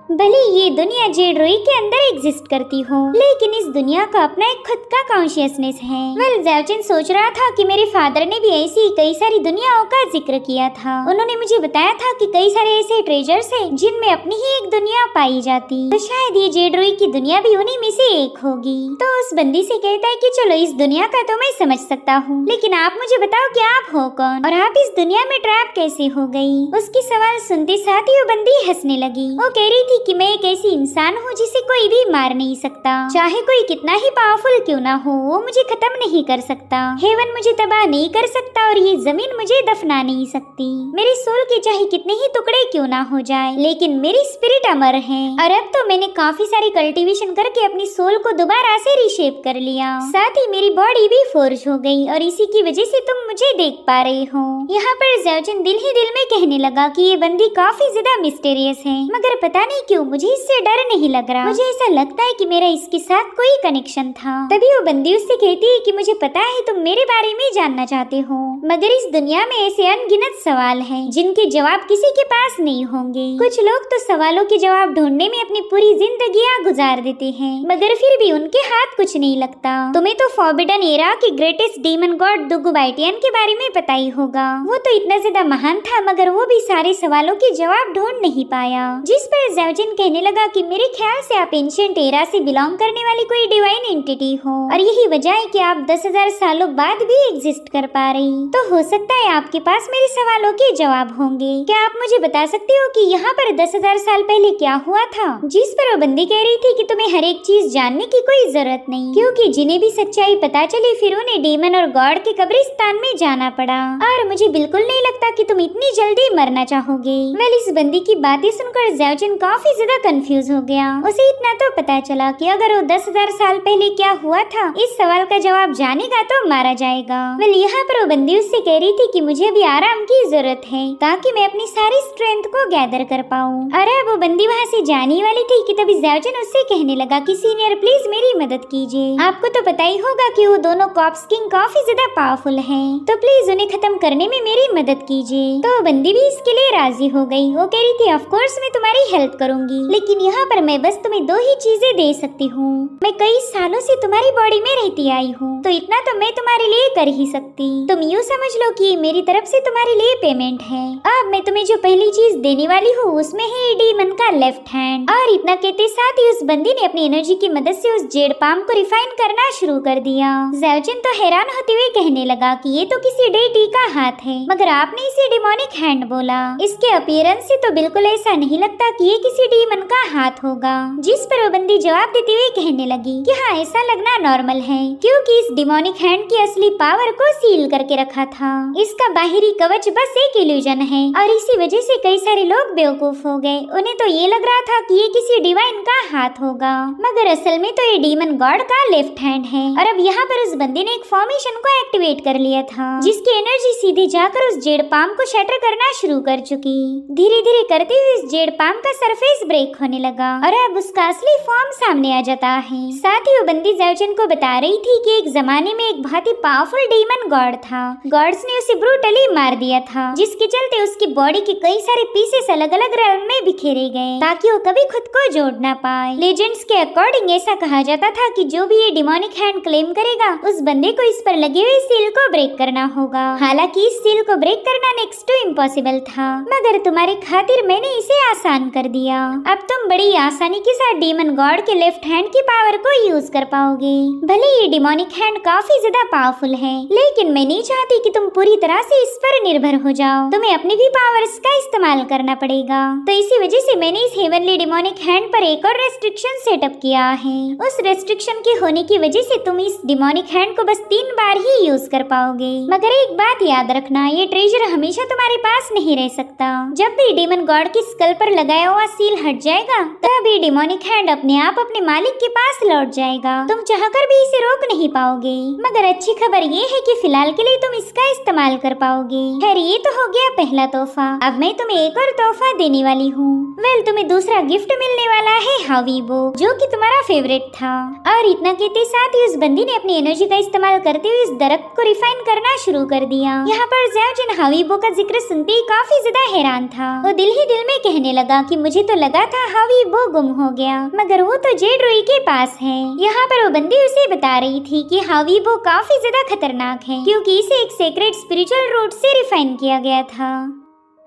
भले ये दुनिया जेड रुई के अंदर एग्जिस्ट करती हो, लेकिन इस दुनिया का अपना एक खुद का कॉन्शियसनेस है। वेल ज़ाओजिन सोच रहा था कि मेरे फादर ने भी ऐसी कई सारी दुनियाओं का जिक्र किया था। उन्होंने मुझे बताया था कि कई सारे ऐसे ट्रेजर्स हैं जिनमें अपनी ही एक दुनिया पाई जाती, तो शायद ये जेड रुई की दुनिया भी उन्हीं में से एक होगी। तो उस बंदी से कहता है कि चलो इस दुनिया का तो मैं समझ सकता हूँ, लेकिन आप मुझे बताओ कि आप हो कौन और आप इस दुनिया में ट्रैप कैसे हो गई। उसकी सवाल सुनते साथ ही वो बंदी हंसने लगी। वो कह रही थी कि मैं एक ऐसी इंसान हूँ जिसे कोई भी मार नहीं सकता, चाहे कोई कितना ही पावरफुल क्यों ना हो, वो मुझे खत्म नहीं कर सकता। हेवन मुझे तबाह नहीं कर सकता और ये जमीन मुझे दफना नहीं सकती। मेरे सोल के चाहे कितने ही टुकड़े क्यों ना हो जाए, लेकिन मेरी स्पिरिट अमर है। और अब तो मैंने काफी सारी कल्टीवेशन करके अपनी सोल को दोबारा से रिशेप कर लिया। साथ ही मेरी बॉडी भी फोर्ज हो गई और इसी की वजह से तुम मुझे देख पा रहे हो। यहाँ पर ज़ाओजिन दिल ही दिल में कहने लगा कि ये बंदी काफी ज्यादा मिस्टीरियस है, मगर पता नहीं क्यों मुझे इससे डर नहीं लग रहा। मुझे ऐसा लगता है कि मेरा इसके साथ कोई कनेक्शन था। तभी वो बंदी उससे कहती है कि मुझे पता है तुम मेरे बारे में जानना चाहते हो, मगर इस दुनिया में ऐसे अनगिनत सवाल हैं जिनके जवाब किसी के पास नहीं होंगे। कुछ लोग तो सवालों के जवाब ढूंढने में अपनी पूरी जिंदगियां गुजार देते हैं, मगर फिर भी उनके हाथ कुछ नहीं लगता। तुम्हें तो फॉरबिडन एरा के ग्रेटेस्ट डीमन गॉड दुगुबाइटियन के बारे में पता ही होगा। वो तो इतना ज्यादा महान था, मगर वो भी सारे सवालों के जवाब ढूंढ नहीं पाया। जिस पर ज़ाओजिन कहने लगा कि मेरे ख्याल से आप एंशिएंट एरा से बिलोंग करने वाली कोई डिवाइन एंटिटी हो और यही वजह है कि आप 10,000 सालों बाद भी एग्जिस्ट कर पा रही। तो हो सकता है आपके पास मेरे सवालों के जवाब होंगे। क्या आप मुझे बता सकते हो कि यहाँ पर 10,000 साल पहले क्या हुआ था? जिस पर वो बंदी कह रही थी कि तुम्हें हर एक चीज जानने की कोई जरूरत नहीं, क्योंकि जिन्हें भी सच्चाई पता चली फिर उन्हें डीमन और गॉड के कब्रिस्तान में जाना पड़ा। और मुझे बिल्कुल नहीं लगता कि तुम इतनी जल्दी मरना चाहोगे। वेल इस बंदी की बातें सुनकर ज़ाओजिन काफी ज्यादा कंफ्यूज हो गया। उसे इतना तो पता चला कि अगर वो 10,000 साल पहले क्या हुआ था इस सवाल का जवाब जानेगा तो मारा जाएगा। वेल यहाँ पर वो बंदी उससे कह रही थी कि मुझे भी आराम की जरूरत है ताकि मैं अपनी सारी स्ट्रेंथ को गैदर कर पाऊँ। अरे वो बंदी वहाँ से जाने वाली थी कि तभी ज़ाओजिन उससे कहने लगा कि सीनियर प्लीज मेरी मदद कीजिए। आपको तो पता ही होगा कि वो दोनों कॉप्स किंग काफी ज्यादा पावरफुल हैं, तो प्लीज उन्हें खत्म करने में मेरी मदद कीजिए। तो बंदी भी इसके लिए राजी हो गई। वो कह रही थी ऑफ कोर्स मैं तुम्हारी हेल्प करूंगी, लेकिन यहाँ पर मैं बस तुम्हें 2 ही चीजें दे सकती हूँ। मैं कई सालों से तुम्हारी बॉडी में रहती आई हूँ, तो इतना तो मैं तुम्हारे लिए कर ही सकती। तुम यूँ समझ लो कि मेरी तरफ से तुम्हारे लिए पेमेंट है। अब मैं तुम्हें जो पहली चीज देने वाली हूँ उसमें है डीमन का लेफ्ट हैंड। और इतना कहते साथ ही उस बंदी ने अपनी एनर्जी की मदद से उस जेड पाम को रिफाइन करना शुरू कर दिया। ज़ाओजिन तो हैरान होते हुए कहने लगा कि ये तो किसी डेटी का हाथ है, मगर आपने इसे डिमोनिक हैंड बोला। इसके अपीयरेंस से तो बिल्कुल ऐसा नहीं लगता कि ये किसी डीमन का हाथ होगा। जिस पर वो बंदी जवाब देते हुए कहने लगी कि हाँ ऐसा लगना नॉर्मल है, क्योंकि इस डिमोनिक हैंड की असली पावर को सील करके रखा था। इसका बाहरी कवच बस एक इल्यूजन है और इसी वजह से कई सारे लोग बेवकूफ हो गए। उन्हें तो ये लग रहा था कि ये किसी डिवाइन का हाथ होगा, मगर असल में तो ये डीमन गॉड का लेफ्ट हैंड है। और अब यहाँ पर उस बंदी ने एक फॉर्मेशन को एक्टिवेट कर लिया था, जिसकी एनर्जी सीधे जाकर उस जेड पाम को शटर करना शुरू कर चुकी। धीरे धीरे करते हुए इस जेड पाम का सरफेस ब्रेक होने लगा और अब उसका असली फॉर्म सामने आ जाता है। साथ ही वो बंदी ज़ाओजिन को बता रही थी कि एक जमाने में एक बहुत ही पावरफुल डीमन गॉड था। गॉड्स ने उसे ब्रूटली मार दिया था, जिसके चलते उसकी बॉडी के कई सारे पीसेस अलग अलग रेल्म में बिखेरे गए ताकि वो कभी खुद को जोड़ ना पाए। लेजेंड्स के अकॉर्डिंग ऐसा कहा जाता था कि जो भी ये डिमोनिक हैंड क्लेम करेगा उस बंदे को इस पर लगे हुए सील को ब्रेक करना होगा। हालांकि इस सील को ब्रेक करना नेक्स्ट टू इम्पॉसिबल था, मगर तुम्हारे खातिर मैंने इसे आसान कर दिया। गया। अब तुम बड़ी आसानी के साथ डीमन गॉड के लेफ्ट हैंड की पावर को यूज कर पाओगे। भले ये डिमोनिक हैंड काफी ज्यादा पावरफुल है, लेकिन मैं नहीं चाहती कि तुम पूरी तरह से इस पर निर्भर हो जाओ। तुम्हें अपनी भी पावर्स का इस्तेमाल करना पड़ेगा। तो इसी वजह से मैंने इस हेवनली डिमोनिक हैंड पर एक और रेस्ट्रिक्शन सेटअप किया है। उस रेस्ट्रिक्शन के होने की वजह से तुम इस डिमोनिक हैंड को बस 3 बार ही यूज कर पाओगे। मगर एक बात याद रखना, ये ट्रेजर हमेशा तुम्हारे पास नहीं रह सकता। जब भी डीमन गॉड की स्कल पर लगाया हुआ सील हट जाएगा, तब ये डिमोनिक हैंड अपने आप अपने मालिक के पास लौट जाएगा। तुम चाहकर भी इसे रोक नहीं पाओगे। मगर अच्छी खबर ये है कि फिलहाल के लिए तुम इसका इस्तेमाल कर पाओगे। खैर, ये तो हो गया पहला तोहफा। अब मैं तुम्हें एक और तोहफा देने वाली हूँ। वेल, तुम्हें दूसरा गिफ्ट मिलने वाला है हावीबो, जो कि तुम्हारा फेवरेट था। और इतना कहते साथ ही उस बंदी ने अपनी एनर्जी का इस्तेमाल करते हुए इस दरख्त को रिफाइन करना शुरू कर दिया। यहाँ पर ज़्याओजिन हावीबो का जिक्र सुनते ही काफी ज्यादा हैरान था। वो दिल ही दिल में कहने लगा कि मुझे तो लगा था हावीबो गुम हो गया, मगर वो तो जेड रुई के पास है। यहाँ पर वो बंदी उसे बता रही थी कि हावीबो काफी ज्यादा खतरनाक है, क्योंकि इसे एक सीक्रेट स्पिरिचुअल रूट से रिफाइन किया गया था।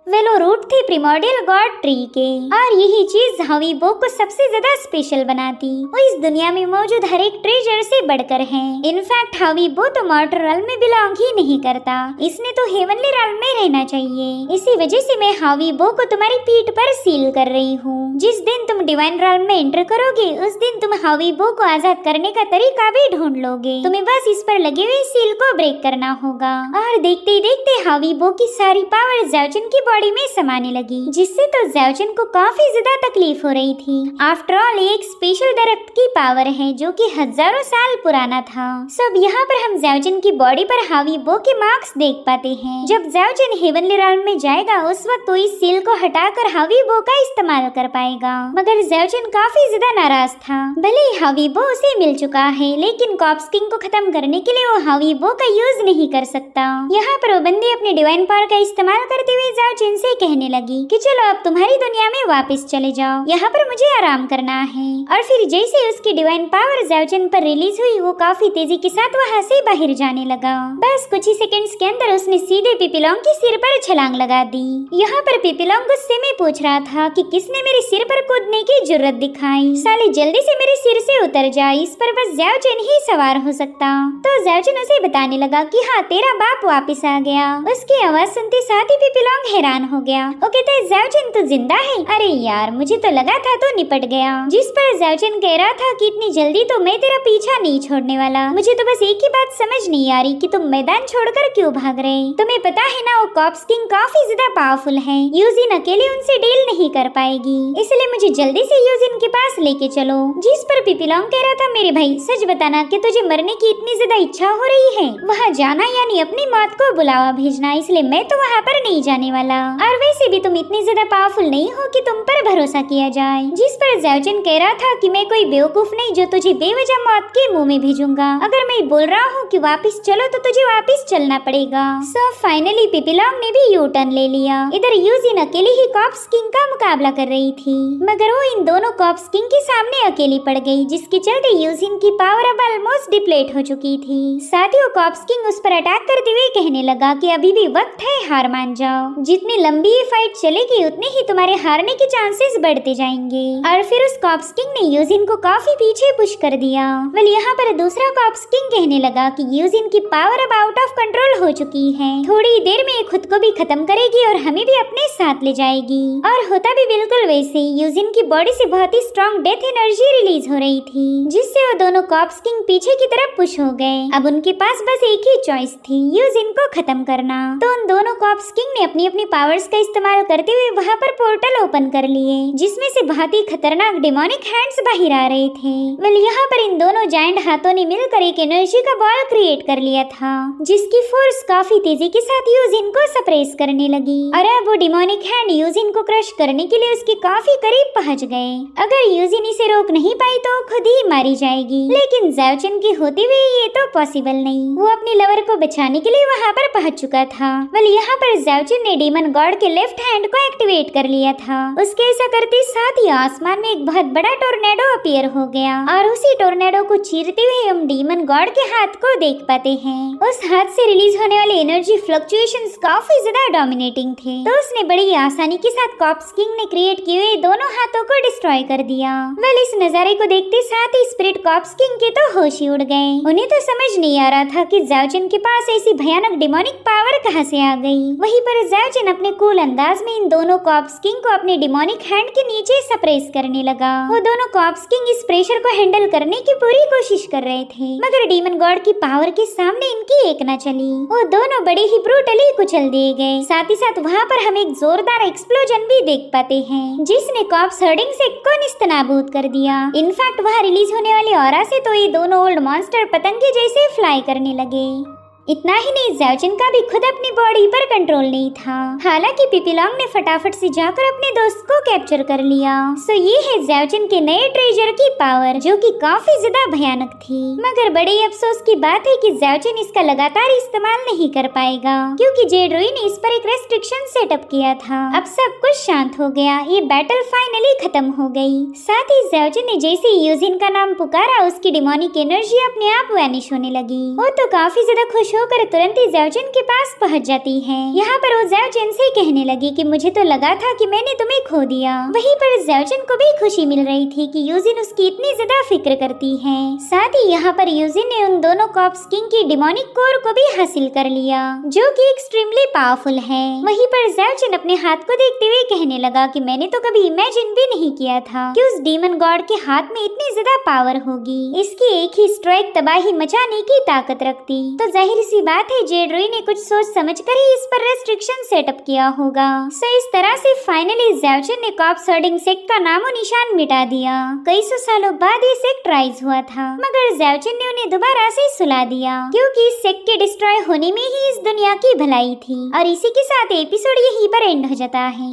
वेलो रूट थे प्रिमोर्डियल गॉड ट्री के, और यही चीज हावीबो को सबसे ज्यादा स्पेशल बनाती। वो इस दुनिया में मौजूद हर एक ट्रेजर से बढ़कर है। इनफैक्ट हावीबो तो मॉर्टल realm में बिलोंग ही नहीं करता, इसने तो हेवनली realm में रहना चाहिए। इसी वजह से मैं हावीबो को तुम्हारी पीठ पर सील कर रही हूँ। जिस दिन तुम डिवाइन realm में एंटर करोगे, उस दिन तुम हावीबो को आजाद करने का तरीका भी ढूंढ लोगे। तुम्हें बस इस पर लगे हुए सील को ब्रेक करना होगा। और देखते ही देखते हावीबो की सारी पावर ज़्याओजिन की बॉडी में समाने लगी, जिससे तो ज़्याओजिन को काफी ज्यादा तकलीफ हो रही थी। आफ्टर ऑल एक स्पेशल दरख्त की पावर है जो कि हजारों साल पुराना था। सब यहाँ पर हम ज़्याओजिन की बॉडी पर हावीबो के मार्क्स देख पाते हैं। जब ज़्याओजिन हेवनली realm में जाएगा, उस वक्त तो इस सील को हटाकर हावीबो का इस्तेमाल कर पाएगा। मगर ज़्याओजिन काफी ज्यादा नाराज था। भले ही हावीबो उसे मिल चुका है, लेकिन कॉप्स किंग को खत्म करने के लिए वो हावीबो का यूज नहीं कर सकता। यहाँ पर वो बंदी अपने डिवाइन पावर का इस्तेमाल करते हुए ज़्याओजिन से कहने लगी कि चलो अब तुम्हारी दुनिया में वापस चले जाओ, यहाँ पर मुझे आराम करना है। और फिर जैसे उसकी डिवाइन पावर ज़्याओजिन पर रिलीज हुई, वो काफी तेजी के साथ वहाँ से बाहर जाने लगा। बस कुछ ही सेकंड्स के अंदर उसने सीधे पिपीलोंग के सिर पर छलांग लगा दी। यहाँ पर पिपीलोंग गुस्से में पूछ रहा था कि किसने मेरे सिर पर कूदने की जुर्रत दिखाई। साले जल्दी से मेरे सिर से उतर जा, इस पर बस ज़्याओजिन ही सवार हो सकता। तो ज़्याओजिन उसे बताने लगा कि हाँ, तेरा बाप वापस आ गया। उसकी आवाज सुनते साथ ही पिपीलोंग हैरान हो गया। वो कहता है ज़्याओजिन तू जिंदा है? अरे यार, मुझे तो लगा था तो निपट गया। जिस पर ज़्याओजिन कह रहा था कि इतनी जल्दी तो मैं तेरा पीछा नहीं छोड़ने वाला। मुझे तो बस एक ही बात समझ नहीं आ रही कि तुम मैदान छोड़कर क्यों भाग रहे। तुम्हें पता है ना, वो कॉप्स किंग काफी ज्यादा पावरफुल है। यूजिन अकेले उनसे डील नहीं कर पाएगी, इसलिए मुझे जल्दी से यूजिन के पास लेके चलो। जिस पर पिपीलोंग कह रहा था, मेरे भाई सच बताना कि तुझे मरने की इतनी ज्यादा इच्छा हो रही है? वहाँ जाना यानी अपनी मौत को बुलावा भेजना, इसलिए मैं तो वहाँ पर नहीं जाने वाला। और वैसे भी तुम इतनी ज्यादा पावरफुल नहीं हो कि तुम पर भरोसा किया जाए। जिस पर ज़्याओजिन कह रहा था कि मैं कोई बेवकूफ नहीं जो तुझे बेवजह मौत के मुंह में भेजूंगा। अगर मैं बोल रहा हूँ कि वापस चलो तो तुझे वापस चलना पड़ेगा। सो फाइनली पिपीलोंग ने भी यू टर्न ले लिया। इधर यूजिन अकेली ही कॉप्स किंग का मुकाबला कर रही थी, मगर वो इन दोनों कॉप्स किंग के सामने अकेली पड़ गई, जिसके चलते यूजिन की पावर अब ऑलमोस्ट डिप्लेट हो चुकी थी। साथ ही वो कॉप्स किंग उस पर अटैक करते हुए कहने लगा कि अभी भी वक्त है, हार मान जाओ। जितनी लंबी ये फाइट चलेगी, उतने ही तुम्हारे हारने के चांसेस बढ़ते जाएंगे। और फिर उस कॉप्स किंग ने यूजिन को काफी पीछे पुश कर दिया। वेल, यहाँ पर दूसरा कॉप्स किंग कहने लगा कि यूजिन की पावर अब आउट ऑफ कंट्रोल हो चुकी है। थोड़ी देर में खुद को भी खत्म करेगी और हमें भी अपने साथ ले जाएगी। और होता भी बिल्कुल वैसे। यूजिन की बॉडी से बहुत ही स्ट्रॉन्ग डेथ एनर्जी रिलीज हो रही थी, जिससे वो दोनों कॉप्स किंग पीछे की तरफ पुश हो गए। अब उनके पास बस एक ही चॉइस थी, यूजिन को खत्म करना। तो उन दोनों कॉप्स किंग ने अपनी अपनी पावर्स का इस्तेमाल करते हुए वहाँ पर पोर्टल ओपन कर लिए, जिसमें से बहुत ही खतरनाक डिमोनिक हैंड्स बाहर आ रहे थे। वेल, यहाँ पर इन दोनों जायंट हाथों ने मिलकर एक एनर्जी का बॉल क्रिएट कर लिया था, जिसकी फोर्स काफी तेजी के साथ यूजिन को सप्रेस करने लगी। और अब वो डिमोनिक हैंड यूजिन को क्रश करने के लिए उसके काफी करीब पहुँच गए। अगर यूजिन इसे रोक नहीं पाई तो खुद ही मारी जाएगी, लेकिन ज़्याओजिन के होते हुए ये तो पॉसिबल नहीं। वो अपनी लवर को बचाने के लिए वहाँ पर पहुँच चुका था। वेल, यहाँ पर ज़्याओजिन ने डीमन डीमन गॉड के लेफ्ट हैंड को एक्टिवेट कर लिया था। उसके ऐसा करते साथ ही आसमान में एक बहुत बड़ा टोर्नेडो अपीयर हो गया और उसी टोर्नेडो को चीरते हुए हम डीमन गॉड के हाथ को देख पाते हैं। उस हाथ से रिलीज होने वाले एनर्जी फ्लक्चुएशंस काफी ज्यादा डोमिनेटिंग थे, तो उसने बड़ी आसानी के साथ कॉप्स किंग ने क्रिएट किए हुए दोनों हाथों को डिस्ट्रॉय कर दिया। वेल, इस नजारे को देखते साथ ही स्पिरिट कॉप्स किंग के तो होश ही उड़ गए। उन्हें तो समझ नहीं आ रहा था कि ज़ाओजिन के पास ऐसी भयानक डिमोनिक पावर कहां से आ गई। वहीं पर ज़ाओजिन अपने कूल अंदाज में इन दोनों कॉप्स किंग को अपने डिमोनिक हैंड के नीचे सप्रेस करने लगा। वो दोनों कॉप्स किंग इस प्रेशर को हैंडल करने की पूरी कोशिश कर रहे थे, मगर डीमन गॉड की पावर के सामने इनकी एक न चली। वो दोनों बड़े ही ब्रूटली कुचल दिए गए। साथ ही साथ वहाँ पर हम एक जोरदार एक्सप्लोजन भी देख पाते हैं, जिसने कॉप्स हर्डिंग से को निस्तनाबूद कर दिया। इनफैक्ट वहाँ रिलीज होने वाले ऑरा से तो ये दोनों ओल्ड मॉन्स्टर पतंगे जैसे फ्लाई करने लगे। इतना ही नहीं, ज़ाओजिन का भी खुद अपनी बॉडी पर कंट्रोल नहीं था। हालांकि पिपीलोंग ने फटाफट से जाकर अपने दोस्त को कैप्चर कर लिया। सो ये है ज़ाओजिन के नए ट्रेजर की पावर, जो कि काफी ज्यादा भयानक थी। मगर बड़े अफसोस की बात है कि ज़ाओजिन इसका लगातार इस्तेमाल नहीं कर पाएगा, क्योंकि जेड रूई ने इस पर एक रेस्ट्रिक्शन सेटअप किया था। अब सब कुछ शांत हो गया, ये बैटल फाइनली खत्म हो गई। साथ ही ज़ाओजिन ने जैसे ही यूजिन का नाम पुकारा, उसकी डिमोनिक एनर्जी अपने आप वैनिश होने लगी। वो तो काफी ज्यादा खुश होकर तुरंत ही ज़ाओजिन के पास पहुंच जाती है। यहाँ पर वो ज़ाओजिन से कहने लगी कि मुझे तो लगा था कि मैंने तुम्हें खो दिया। वहीं पर ज़ाओजिन को भी खुशी मिल रही थी कि यूजिन उसकी इतनी ज्यादा फिक्र करती है। साथ ही यहाँ पर यूजिन ने उन दोनों कॉप्स किंग की डिमोनिक कोर को भी हासिल कर लिया, जो कि एक्सट्रीमली पावरफुल है। वहीं पर ज़ाओजिन अपने हाथ को देखते हुए कहने लगा कि मैंने तो कभी इमेजिन भी नहीं किया था कि उस डीमन गॉड के हाथ में इतनी ज्यादा पावर होगी। इसकी एक ही स्ट्राइक तबाही मचाने की ताकत रखती। तो जाहिर सी बात है, जेड रूई ने कुछ सोच समझकर ही इस पर रेस्ट्रिक्शन सेटअप किया होगा। सो इस तरह से फाइनली ज़ाओजिन ने कॉप्स हर्डिंग सेक्ट का नामो निशान मिटा दिया। कई सौ सालों बाद ये सेक्ट राइज हुआ था, मगर ज़ाओजिन ने उन्हें दोबारा से सुला दिया, क्योंकि इस सेक्ट के डिस्ट्रॉय होने में ही इस दुनिया की भलाई थी। और इसी के साथ एपिसोड यहीं पर एंड हो जाता है।